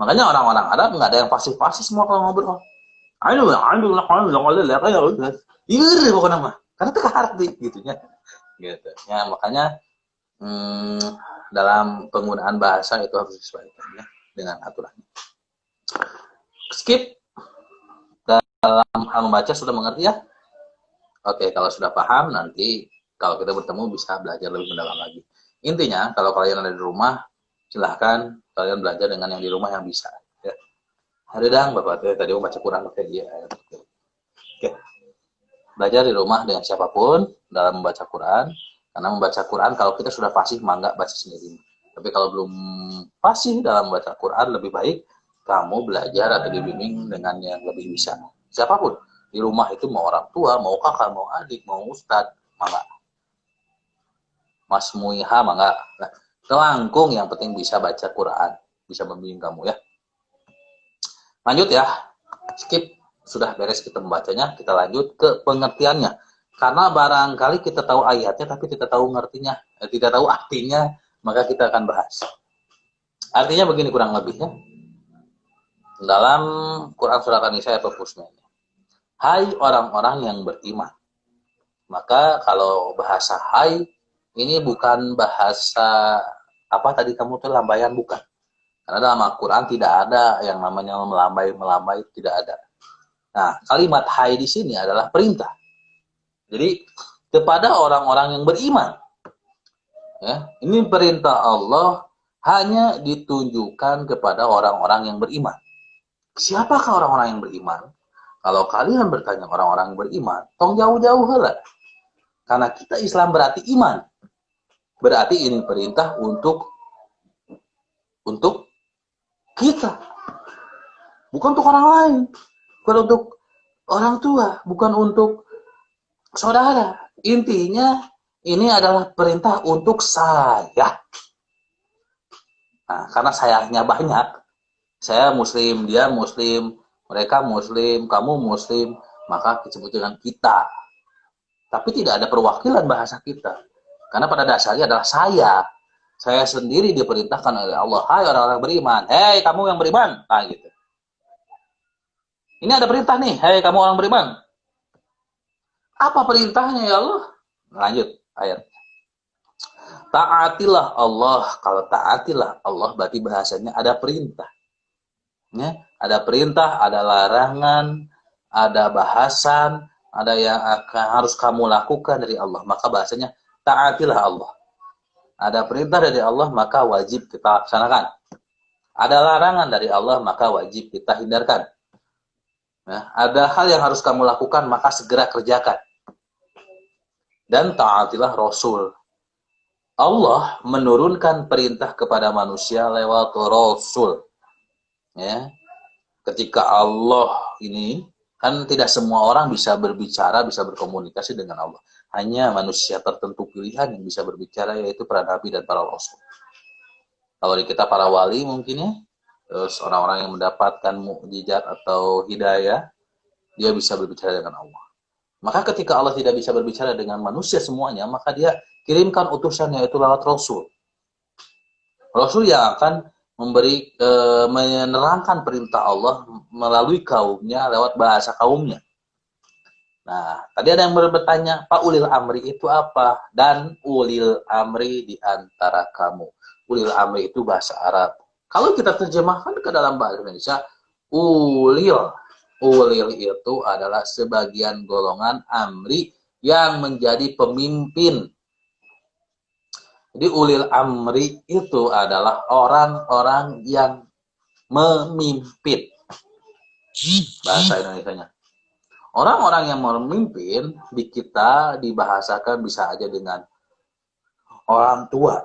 Makanya orang-orang Arab nggak ada yang fasih-fasih semua kalau ngobrol. Iya, pokoknya mah. Karena itu arti gitunya. Gitu. Ya, makanya dalam penggunaan bahasa itu harus disesuaikan ya, dengan aturannya. Skip. Dalam hal membaca sudah mengerti ya? Oke, kalau sudah paham nanti kalau kita bertemu bisa belajar lebih mendalam lagi. Intinya kalau kalian ada di rumah silahkan kalian belajar dengan yang di rumah yang bisa ya. Hari dang Bapak tadi mau baca Quran pakai dia. Oke. Belajar di rumah dengan siapapun dalam membaca Quran. Karena membaca Quran kalau kita sudah fasih mangga baca sendiri. Tapi kalau belum fasih dalam membaca Quran lebih baik kamu belajar atau dibimbing dengan yang lebih bisa. Siapapun. Di rumah itu mau orang tua, mau kakak, mau adik, mau ustadz, mangga. Mas Muiha, mangga. Nah, kelangkung yang penting bisa baca Quran. Bisa membimbing kamu ya. Lanjut ya. Skip. Sudah beres kita membacanya. Kita lanjut ke pengertiannya. Karena barangkali kita tahu ayatnya tapi tidak tahu ngertinya. Tidak tahu artinya. Maka kita akan bahas. Artinya begini kurang lebihnya. Dalam Quran Surah An-Nisa ayat 29. Hai orang-orang yang beriman. Maka kalau bahasa hai, ini bukan bahasa, apa tadi kamu tuh lambaian, bukan. Karena dalam Al-Quran tidak ada yang namanya melambai, tidak ada. Nah, kalimat hai di sini adalah perintah. Jadi, kepada orang-orang yang beriman. Ya, ini perintah Allah hanya ditunjukkan kepada orang-orang yang beriman. Siapakah orang-orang yang beriman? Kalau kalian bertanya orang-orang yang beriman, tong jauh-jauh lah. Karena kita Islam berarti iman. Berarti ini perintah untuk kita. Bukan untuk orang lain. Bukan untuk orang tua. Bukan untuk saudara. Intinya ini adalah perintah untuk saya. Nah, karena sayanya banyak. Saya muslim, dia muslim, mereka muslim, kamu muslim, maka disebut dengan kita. Tapi tidak ada perwakilan bahasa kita. Karena pada dasarnya adalah saya. Saya sendiri diperintahkan oleh Allah. Hai orang-orang beriman. Hei kamu yang beriman. Nah gitu. Ini ada perintah nih. Hei kamu orang beriman. Apa perintahnya ya Allah? Lanjut ayat. Taatilah Allah. Kalau taatilah Allah berarti bahasanya ada perintah. Ya, ada perintah, ada larangan, ada bahasan, ada yang akan harus kamu lakukan dari Allah. Maka bahasanya taatilah Allah. Ada perintah dari Allah, maka wajib kita laksanakan. Ada larangan dari Allah, maka wajib kita hindarkan. Ya, ada hal yang harus kamu lakukan, maka segera kerjakan. Dan taatilah Rasul. Allah menurunkan perintah kepada manusia lewat Rasul. Ya. Ketika Allah ini, kan tidak semua orang bisa berbicara, bisa berkomunikasi dengan Allah. Hanya manusia tertentu pilihan yang bisa berbicara, yaitu para nabi dan para rasul. Kalau di kita para wali mungkin ya, terus orang-orang yang mendapatkan mukjizat atau hidayah, dia bisa berbicara dengan Allah. Maka ketika Allah tidak bisa berbicara dengan manusia semuanya, maka dia kirimkan utusannya itu lewat Rasul. Rasul yang akan menerangkan perintah Allah melalui kaumnya lewat bahasa kaumnya. Nah, tadi ada yang bertanya, Pak, ulil amri itu apa? Dan ulil amri di antara kamu. Ulil amri itu bahasa Arab. Kalau kita terjemahkan ke dalam bahasa Indonesia, ulil itu adalah sebagian golongan amri yang menjadi pemimpin. Jadi ulil amri itu adalah orang-orang yang memimpin. Bahasa Indonesianya. Orang-orang yang memimpin di kita dibahasakan bisa aja dengan orang tua.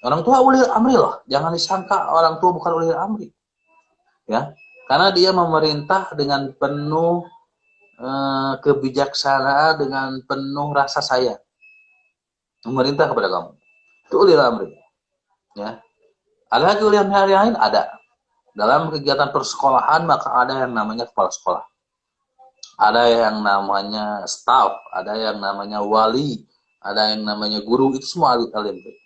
Orang tua ulil amri loh. Jangan disangka orang tua bukan ulil amri. Ya. Karena dia memerintah dengan penuh kebijaksanaan, dengan penuh rasa sayang. Memerintah kepada kamu. Itu ulil amri. Ya. Ada lagi ulil amri lain? Ada. Dalam kegiatan persekolahan maka ada yang namanya kepala sekolah. Ada yang namanya staff, ada yang namanya wali, ada yang namanya guru, itu semua ulil amri.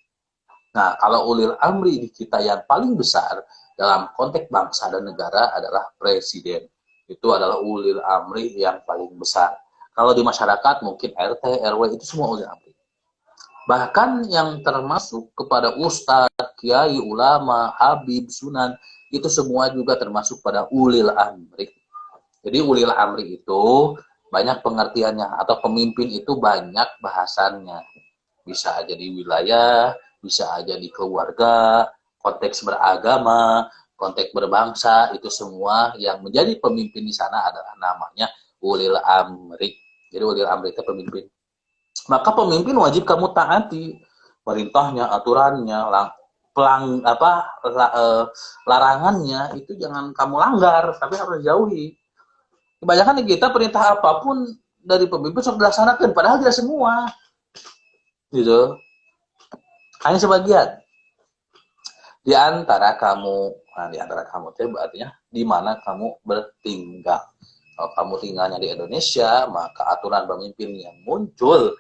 Nah, kalau ulil amri di kita yang paling besar dalam konteks bangsa dan negara adalah presiden. Itu adalah ulil amri yang paling besar. Kalau di masyarakat mungkin RT, RW itu semua ulil amri. Bahkan yang termasuk kepada ustadz, kiai, ulama, habib, sunan, itu semua juga termasuk pada ulil amri. Jadi ulil amri itu banyak pengertiannya, atau pemimpin itu banyak bahasannya. Bisa aja di wilayah, bisa aja di keluarga, konteks beragama, konteks berbangsa, itu semua yang menjadi pemimpin di sana adalah namanya ulil amri. Jadi ulil amri itu pemimpin. Maka pemimpin wajib kamu taati perintahnya, aturannya, larangannya itu jangan kamu langgar, tapi harus jauhi. Kebanyakan di kita perintah apapun dari pemimpin sudah dilaksanakan, padahal tidak semua. Gitu. Hanya sebagian. Di antara kamu itu artinya di mana kamu bertinggal. Kalau kamu tinggalnya di Indonesia, maka aturan pemimpin yang muncul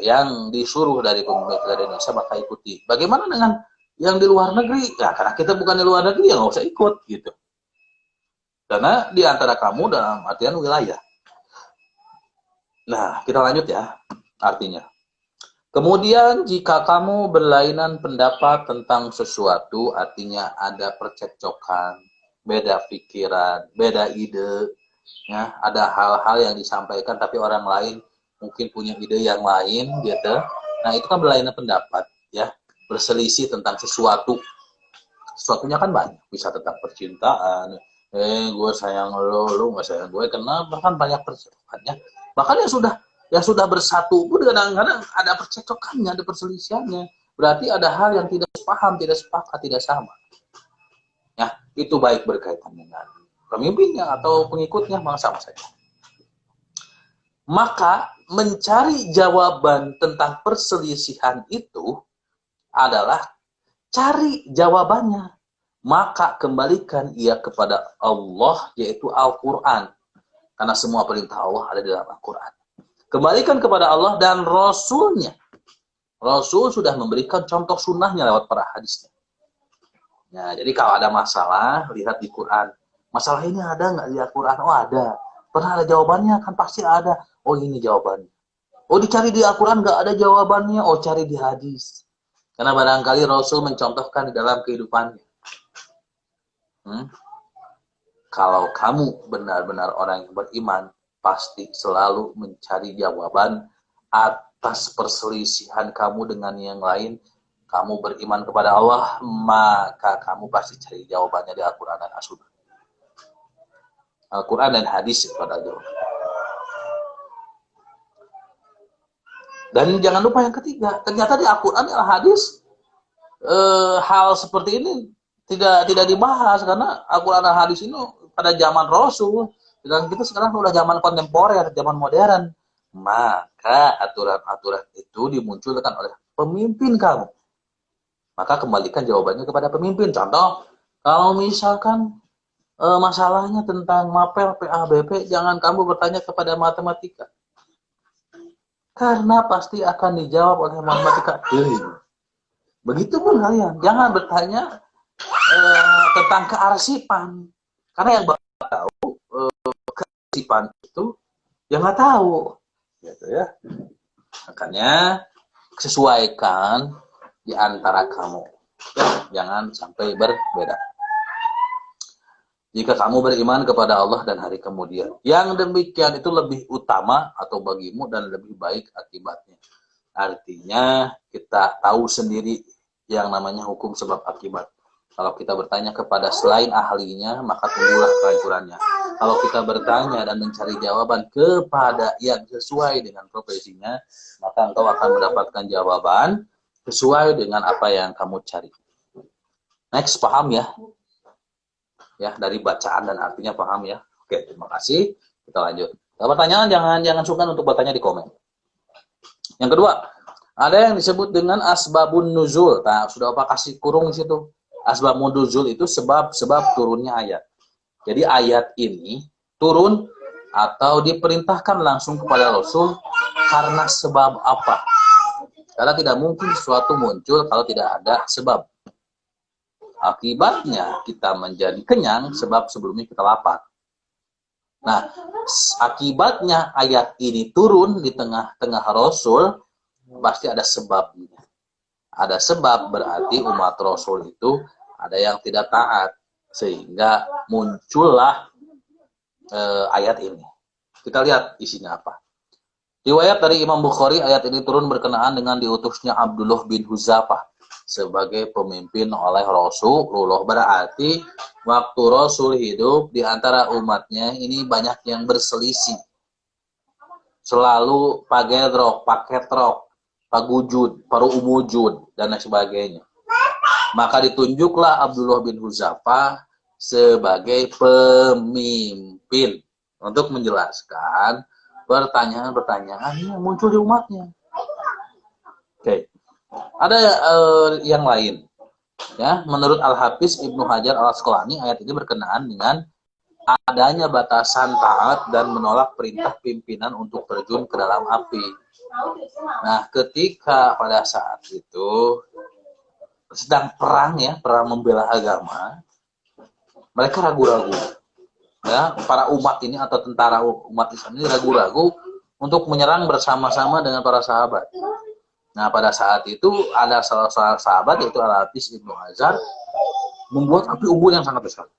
yang disuruh dari pemimpin dari Indonesia maka ikuti. Bagaimana dengan yang di luar negeri? Ya, karena kita bukan di luar negeri ya nggak usah ikut gitu. Karena di antara kamu dalam artian wilayah. Nah, kita lanjut ya artinya. Kemudian jika kamu berlainan pendapat tentang sesuatu, artinya ada percekcokan, beda pikiran, beda ide, ya, ada hal-hal yang disampaikan tapi orang lain mungkin punya ide yang lain gitu. Nah, itu kan berlainan pendapat, ya, berselisih tentang sesuatu. Sesuatunya kan banyak, bisa tentang percintaan, gue sayang lu nggak sayang gue, kenapa, bahkan banyak percekcokannya. Bahkan yang sudah bersatu pun kadang-kadang ada percekcokannya, ada perselisihannya. Berarti ada hal yang tidak paham, tidak sepakat, tidak sama. Ya, itu baik berkaitan dengan pemimpinnya atau pengikutnya, malah sama saja. Maka mencari jawaban tentang perselisihan itu adalah cari jawabannya. Maka kembalikan ia kepada Allah, yaitu Al-Quran. Karena semua perintah Allah ada di dalam Al-Quran. Kembalikan kepada Allah dan Rasulnya. Rasul sudah memberikan contoh sunnahnya lewat para hadisnya. Ya, jadi kalau ada masalah, lihat di Quran. Masalah ini ada nggak di Al-Quran? Oh ada. Pernah ada jawabannya? Kan pasti ada. Oh ini jawabannya. Oh dicari di Al-Quran nggak ada jawabannya? Oh cari di hadis. Karena barangkali Rasul mencontohkan di dalam kehidupannya. Kalau kamu benar-benar orang yang beriman, pasti selalu mencari jawaban atas perselisihan kamu dengan yang lain. Kamu beriman kepada Allah, maka kamu pasti cari jawabannya di Al-Quran dan As-Sunnah. Al-Quran dan hadis pada jawaban. Dan jangan lupa yang ketiga, ternyata di Al-Quran dan hadis hal seperti ini tidak dibahas, karena Al-Quran dan hadis ini pada zaman Rasul, dan kita sekarang sudah zaman kontemporer, zaman modern. Maka aturan-aturan itu dimunculkan oleh pemimpin kamu. Maka kembalikan jawabannya kepada pemimpin. Contoh, kalau misalkan masalahnya tentang mapel, PABP, jangan kamu bertanya kepada matematika. Karena pasti akan dijawab oleh matematika. Begitu pun kalian, jangan bertanya tentang kearsipan. Karena yang bapak tahu kearsipan itu, yang nggak tahu. Gitu ya. Makanya sesuaikan di antara kamu. Ya, jangan sampai berbeda. Jika kamu beriman kepada Allah dan hari kemudian, yang demikian itu lebih utama atau bagimu dan lebih baik akibatnya. Artinya kita tahu sendiri yang namanya hukum sebab akibat. Kalau kita bertanya kepada selain ahlinya, maka tunggulah kehancurannya. Kalau kita bertanya dan mencari jawaban kepada yang sesuai dengan profesinya, maka engkau akan mendapatkan jawaban sesuai dengan apa yang kamu cari. Next, paham ya? Ya, dari bacaan dan artinya paham ya. Oke, terima kasih. Kita lanjut. Kalau pertanyaan jangan sungkan untuk bertanya di komen. Yang kedua, ada yang disebut dengan asbabun nuzul. Nah, sudah apa kasih kurung di situ? Asbabun nuzul itu sebab turunnya ayat. Jadi ayat ini turun atau diperintahkan langsung kepada Rasul karena sebab apa? Karena tidak mungkin sesuatu muncul kalau tidak ada sebab. Akibatnya kita menjadi kenyang sebab sebelumnya kita lapar. Nah, akibatnya ayat ini turun di tengah-tengah Rasul, pasti ada sebabnya. Ada sebab, berarti umat Rasul itu ada yang tidak taat, sehingga muncullah ayat ini. Kita lihat isinya apa. Riwayat dari Imam Bukhari, ayat ini turun berkenaan dengan diutusnya Abdullah bin Huzafah sebagai pemimpin oleh Rasulullah. Berarti waktu Rasul hidup, di antara umatnya ini banyak yang berselisih. Selalu pakai rok, pagujud, paru umujud, dan lain sebagainya. Maka ditunjuklah Abdullah bin Huzafah sebagai pemimpin untuk menjelaskan pertanyaan-pertanyaan yang muncul di umatnya. Oke. Ada yang lain. Ya, menurut Al-Hafiz Ibnu Hajar Al-Asqalani, ayat ini berkenaan dengan adanya batasan taat dan menolak perintah pimpinan untuk terjun ke dalam api. Nah, ketika pada saat itu sedang perang ya, perang membela agama, mereka ragu-ragu. Ya, para umat ini atau tentara umat Islam ini ragu-ragu untuk menyerang bersama-sama dengan para sahabat. Nah, pada saat itu ada salah seorang sahabat, yaitu Al-Hafiz Ibnu Hajar, membuat api unggun yang sangat besar.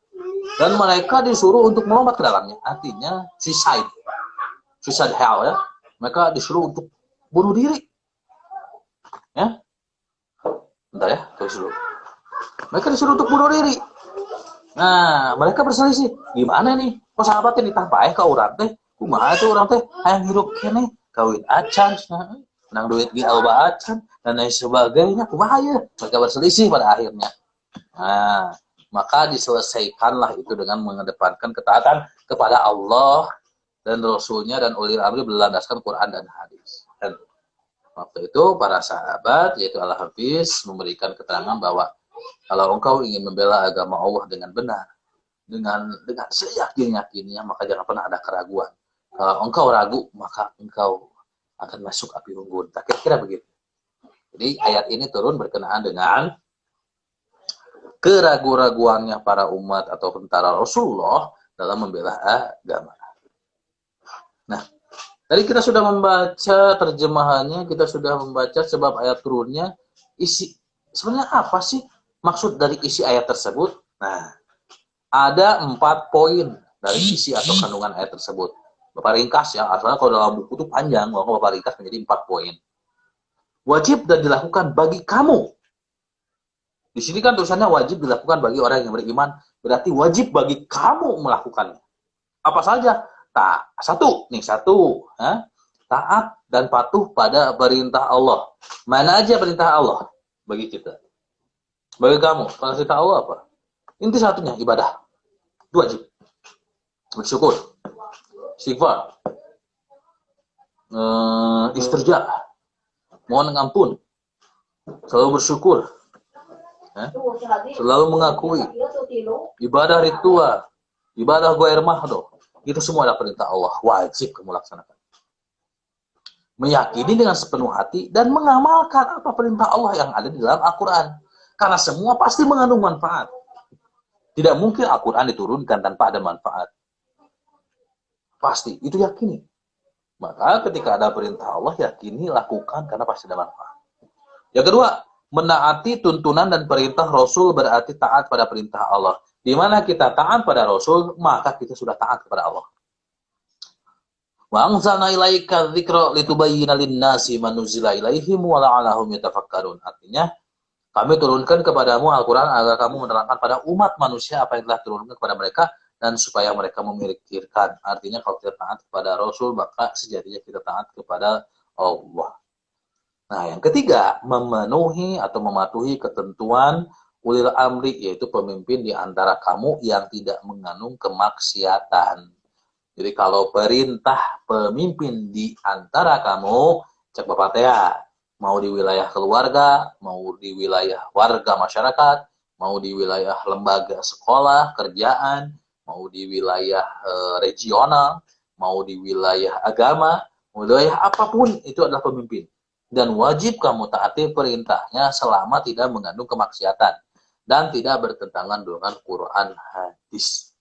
Dan mereka disuruh untuk melompat ke dalamnya. Artinya suicide hell ya. Mereka disuruh untuk bunuh diri. Ya. Bentar ya, terus dulu. Mereka disuruh untuk bunuh diri. Nah, mereka berselisih. Gimana nih? Kok sahabatnya ditampae ke orang teh? Kumaha tuh orang teh? Hayang hirup kene, kawin acan. Nang duit di albaan dan lain sebagainya, kumaha ya? Mereka berselisih pada akhirnya. Nah, maka diselesaikanlah itu dengan mengedepankan ketaatan kepada Allah dan Rasulnya dan ulil amri berlandaskan Quran dan hadis. Dan waktu itu para sahabat, yaitu Al-Hafiz, memberikan keterangan bahwa kalau engkau ingin membela agama Allah dengan benar, dengan seyakin-yakinnya, maka jangan pernah ada keraguan. Kalau engkau ragu, maka engkau akan masuk api unggun. Kira-kira begitu. Jadi ayat ini turun berkenaan dengan keraguan-raguannya para umat atau tentara Rasulullah dalam membela agama. Nah, tadi kita sudah membaca terjemahannya, kita sudah membaca sebab ayat turunnya, Sebenarnya apa sih maksud dari isi ayat tersebut? Nah, ada 4 poin dari isi atau kandungan ayat tersebut. Bapak ringkas ya, asalnya kalau dalam buku itu panjang, maka Bapak ringkas menjadi 4 poin. Wajib dan dilakukan bagi kamu. Di sini kan tulisannya wajib dilakukan bagi orang yang beriman, berarti wajib bagi kamu melakukannya. Apa saja? Satu, taat dan patuh pada perintah Allah. Mana aja perintah Allah bagi kita? Bagi kamu, perintah Allah apa? Inti satunya ibadah. Itu wajib. Bersyukur, istighfar, istirja, mohon ampun, selalu bersyukur, selalu mengakui, ibadah ritual, ibadah goer mahdoh, itu semua adalah perintah Allah, wajib kamu laksanakan. Meyakini dengan sepenuh hati dan mengamalkan apa perintah Allah yang ada di dalam Al-Quran. Karena semua pasti mengandung manfaat. Tidak mungkin Al-Quran diturunkan tanpa ada manfaat. Pasti, itu yakini. Maka ketika ada perintah Allah, yakini, lakukan, karena pasti ada manfaat. Yang kedua, menaati tuntunan dan perintah Rasul berarti taat pada perintah Allah. Di mana kita taat pada Rasul, maka kita sudah taat kepada Allah. Wa anzalna ilaika dzikra litubayyana lin-nasi ma nuzila ilaihim wa la'allahum yatafakkarun. Artinya, kami turunkan kepadamu Al-Quran agar kamu menerangkan pada umat manusia apa yang telah turunkan kepada mereka dan supaya mereka memikirkan. Artinya kalau kita taat kepada Rasul, maka sejatinya kita taat kepada Allah. Nah, yang ketiga, memenuhi atau mematuhi ketentuan ulil amri, yaitu pemimpin di antara kamu yang tidak mengandung kemaksiatan. Jadi kalau perintah pemimpin di antara kamu, cek Bapak Tea, mau di wilayah keluarga, mau di wilayah warga masyarakat, mau di wilayah lembaga sekolah, kerjaan, mau di wilayah regional, mau di wilayah agama, mau di wilayah apapun, itu adalah pemimpin. Dan wajib kamu taati perintahnya selama tidak mengandung kemaksiatan dan tidak bertentangan dengan Quran hadis.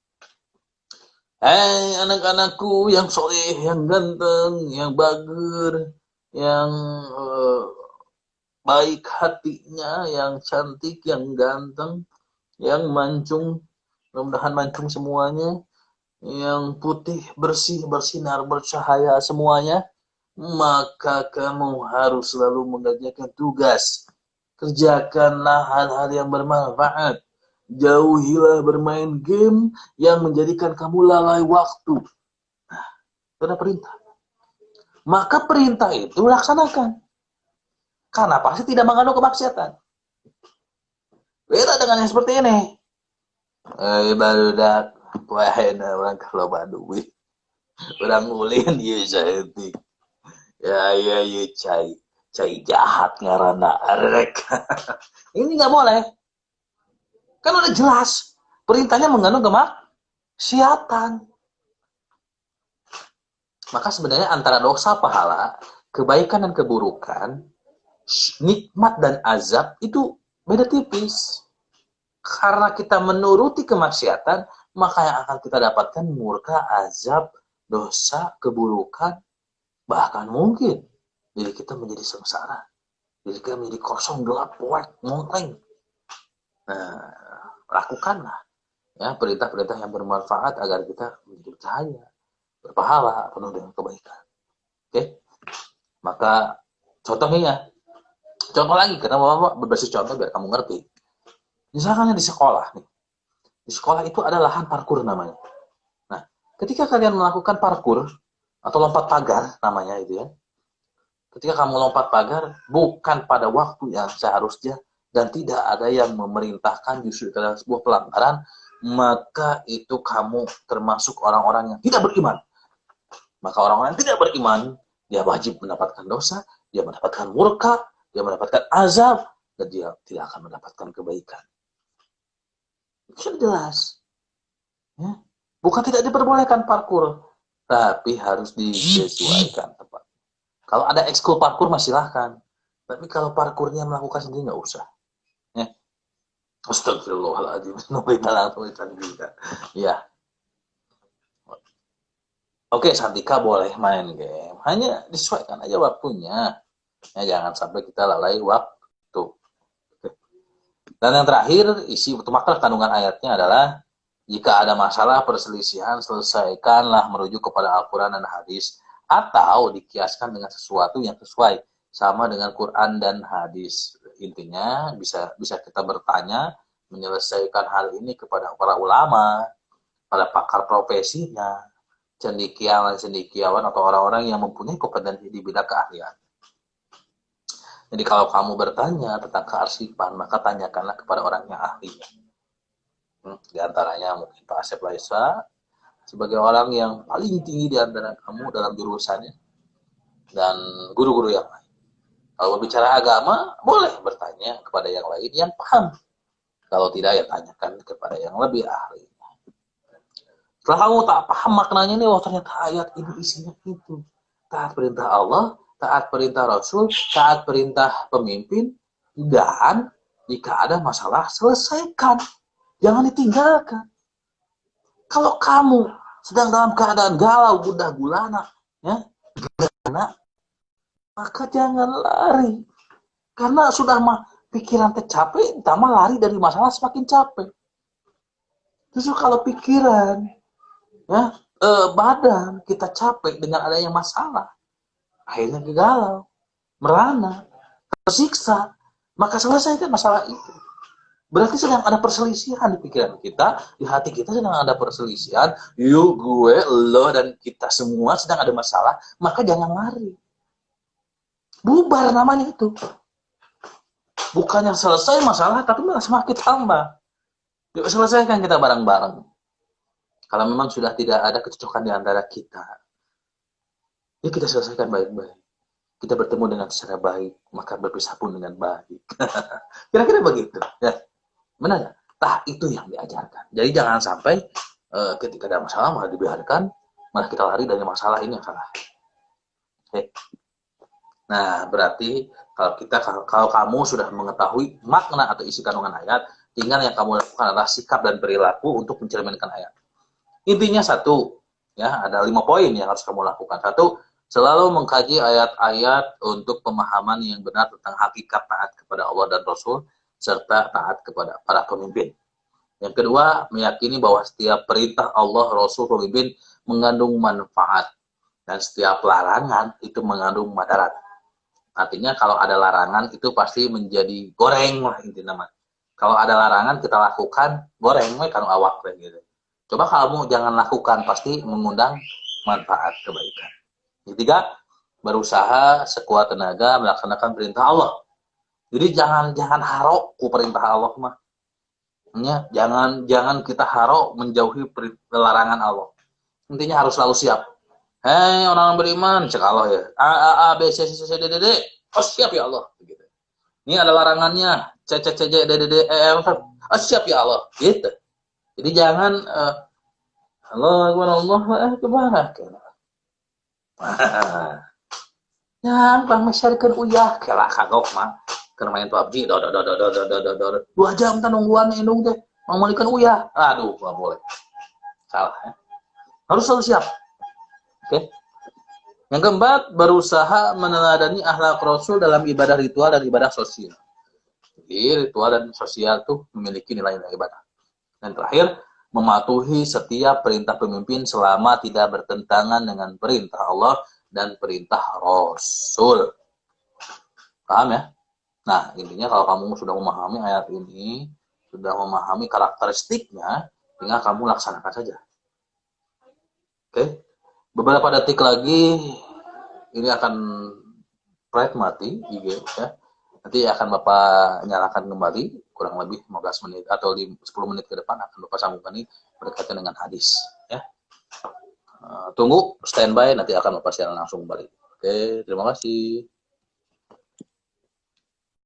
Hei anak-anakku yang soleh, yang ganteng, yang bager, yang baik hatinya, yang cantik, yang ganteng, yang mancung, mudah-mudahan mancung semuanya, yang putih, bersih, bersinar, bercahaya semuanya, maka kamu harus selalu mengerjakan tugas. Kerjakanlah hal-hal yang bermanfaat. Jauhilah bermain game yang menjadikan kamu lalai waktu. Nah, itu ada perintah. Maka perintah itu laksanakan. Karena pasti tidak mengandung kemaksiatan. Beda dengan yang seperti ini. Barudak, wahena orang kalau baduwi. Orang ulin, iya jahiti. Ya, cai jahat ngarana arek. Ini nggak boleh. Kan udah jelas. Perintahnya mengandung kemaksiatan. Maka sebenarnya antara dosa pahala, kebaikan dan keburukan, nikmat dan azab itu beda tipis. Karena kita menuruti kemaksiatan, maka yang akan kita dapatkan murka, azab, dosa, keburukan, bahkan mungkin diri kita menjadi sengsara, diri kita menjadi kosong, gelap, puat, ngongkleng. Nah, lakukanlah ya perintah-perintah yang bermanfaat agar kita menjadi bercahaya, berpahala, penuh dengan kebaikan. Oke? Maka contohnya, contoh lagi, karena Bapak berbasis contoh biar kamu ngerti. Misalkan di sekolah nih. Di sekolah itu ada lahan parkur namanya. Nah, ketika kalian melakukan parkur atau lompat pagar namanya itu ya. Ketika kamu lompat pagar bukan pada waktu yang seharusnya dan tidak ada yang memerintahkan, justru itu adalah sebuah pelanggaran, maka itu kamu termasuk orang-orang yang tidak beriman. Maka orang-orang yang tidak beriman, dia wajib mendapatkan dosa, dia mendapatkan murka, dia mendapatkan azab, dan dia tidak akan mendapatkan kebaikan. Itu jelas. Ya. Bukan tidak diperbolehkan parkur, tapi harus disesuaikan tempat. Kalau ada ekskul parkur masih silahkan. Tapi kalau parkurnya melakukan sendiri nggak usah. Ya. Astagfirullahaladzim. Ya. Oke, Santika boleh main game. Hanya disesuaikan aja waktunya. Ya, jangan sampai kita lalai waktu. Dan yang terakhir, isi makna kandungan ayatnya adalah jika ada masalah perselisihan, selesaikanlah merujuk kepada Al-Quran dan hadis, atau dikiaskan dengan sesuatu yang sesuai sama dengan Quran dan hadis. Intinya bisa kita bertanya, menyelesaikan hal ini kepada para ulama, pada pakar profesinya, cendekiawan atau orang-orang yang mempunyai kompetensi di bidang keahlian. Jadi kalau kamu bertanya tentang kearsipan, maka tanyakanlah kepada orang yang ahlinya. Di antaranya mungkin Pak Asep Laisa, sebagai orang yang paling tinggi di antara kamu dalam jurusannya, dan guru-guru yang lain. Kalau berbicara agama, boleh bertanya kepada yang lain yang paham. Kalau tidak, ya tanyakan kepada yang lebih ahli. Setelah kamu tak paham maknanya nih, ternyata ayat ini isinya itu. Taat perintah Allah, taat perintah Rasul, taat perintah pemimpin, dan jika ada masalah, selesaikan. Jangan ditinggalkan. Kalau kamu sedang dalam keadaan galau, gundah gulana, ya, maka jangan lari. Karena sudah pikiran tercapek, tambah lari dari masalah semakin capek. Justru kalau pikiran, ya, badan kita capek dengan adanya masalah, akhirnya galau, merana, tersiksa, maka selesaikan masalah itu. Berarti sedang ada perselisihan di pikiran kita, di hati kita sedang ada perselisihan, you, gue, lo, dan kita semua sedang ada masalah, maka jangan lari. Bubar namanya itu. Bukannya selesai masalah, tapi malah semakin tambah. Yuk selesaikan kita bareng-bareng. Kalau memang sudah tidak ada kecocokan di antara kita, ya kita selesaikan baik-baik. Kita bertemu dengan secara baik, maka berpisah pun dengan baik. Kira-kira begitu. Ya. Benar nggak? Tah itu yang diajarkan. Jadi jangan sampai ketika ada masalah malah dibiarkan, malah kita lari dari masalah, ini yang salah. Oke. Nah, berarti kalau kamu sudah mengetahui makna atau isi kandungan ayat, tinggal yang kamu lakukan adalah sikap dan perilaku untuk mencerminkan ayat. Intinya satu, ya, ada 5 poin yang harus kamu lakukan. Satu, selalu mengkaji ayat-ayat untuk pemahaman yang benar tentang hakikat taat kepada Allah dan Rasul, serta taat kepada para pemimpin. Yang kedua, meyakini bahwa setiap perintah Allah, Rasul, pemimpin mengandung manfaat, dan setiap larangan itu mengandung madarat. Artinya kalau ada larangan itu pasti menjadi goreng lah intinya. Kalau ada larangan kita lakukan, goreng kan awak gitu. Coba kamu jangan lakukan, pasti mengundang manfaat kebaikan. Yang ketiga, berusaha sekuat tenaga melaksanakan perintah Allah. Jadi jangan haro ku perintah Allah mah. Ya, jangan kita haro menjauhi larangan Allah. Intinya harus selalu siap. Hei orang beriman, cek Allah ya. A B C C C D D D. Oh siap ya Allah. Gitu. Ini ada larangannya. C C C D D D E F. Oh siap ya Allah. Gitu. Jadi jangan Allah kebarak. Yang bang masyarakat uyah kelak kagok mah. Karena main PUBG, 2 jam kan nungguan indung teh, mau malikan uyah, aduh, nggak boleh, salah ya. Harus selalu siap. Oke. Yang keempat, berusaha meneladani akhlak Rasul dalam ibadah ritual dan ibadah sosial. Jadi ritual dan sosial tuh memiliki nilai-nilai ibadah. Dan terakhir, mematuhi setiap perintah pemimpin selama tidak bertentangan dengan perintah Allah dan perintah Rasul. Paham ya? Nah, intinya kalau kamu sudah memahami ayat ini, sudah memahami karakteristiknya, tinggal kamu laksanakan saja. Oke? Beberapa detik lagi, ini akan bright mati, IG, ya. Nanti akan Bapak nyalakan kembali, kurang lebih 15 menit, atau 10 menit ke depan akan Bapak sambungkan ini berkaitan dengan hadis. Ya. Tunggu, standby, nanti akan Bapak siaran langsung kembali. Oke, terima kasih.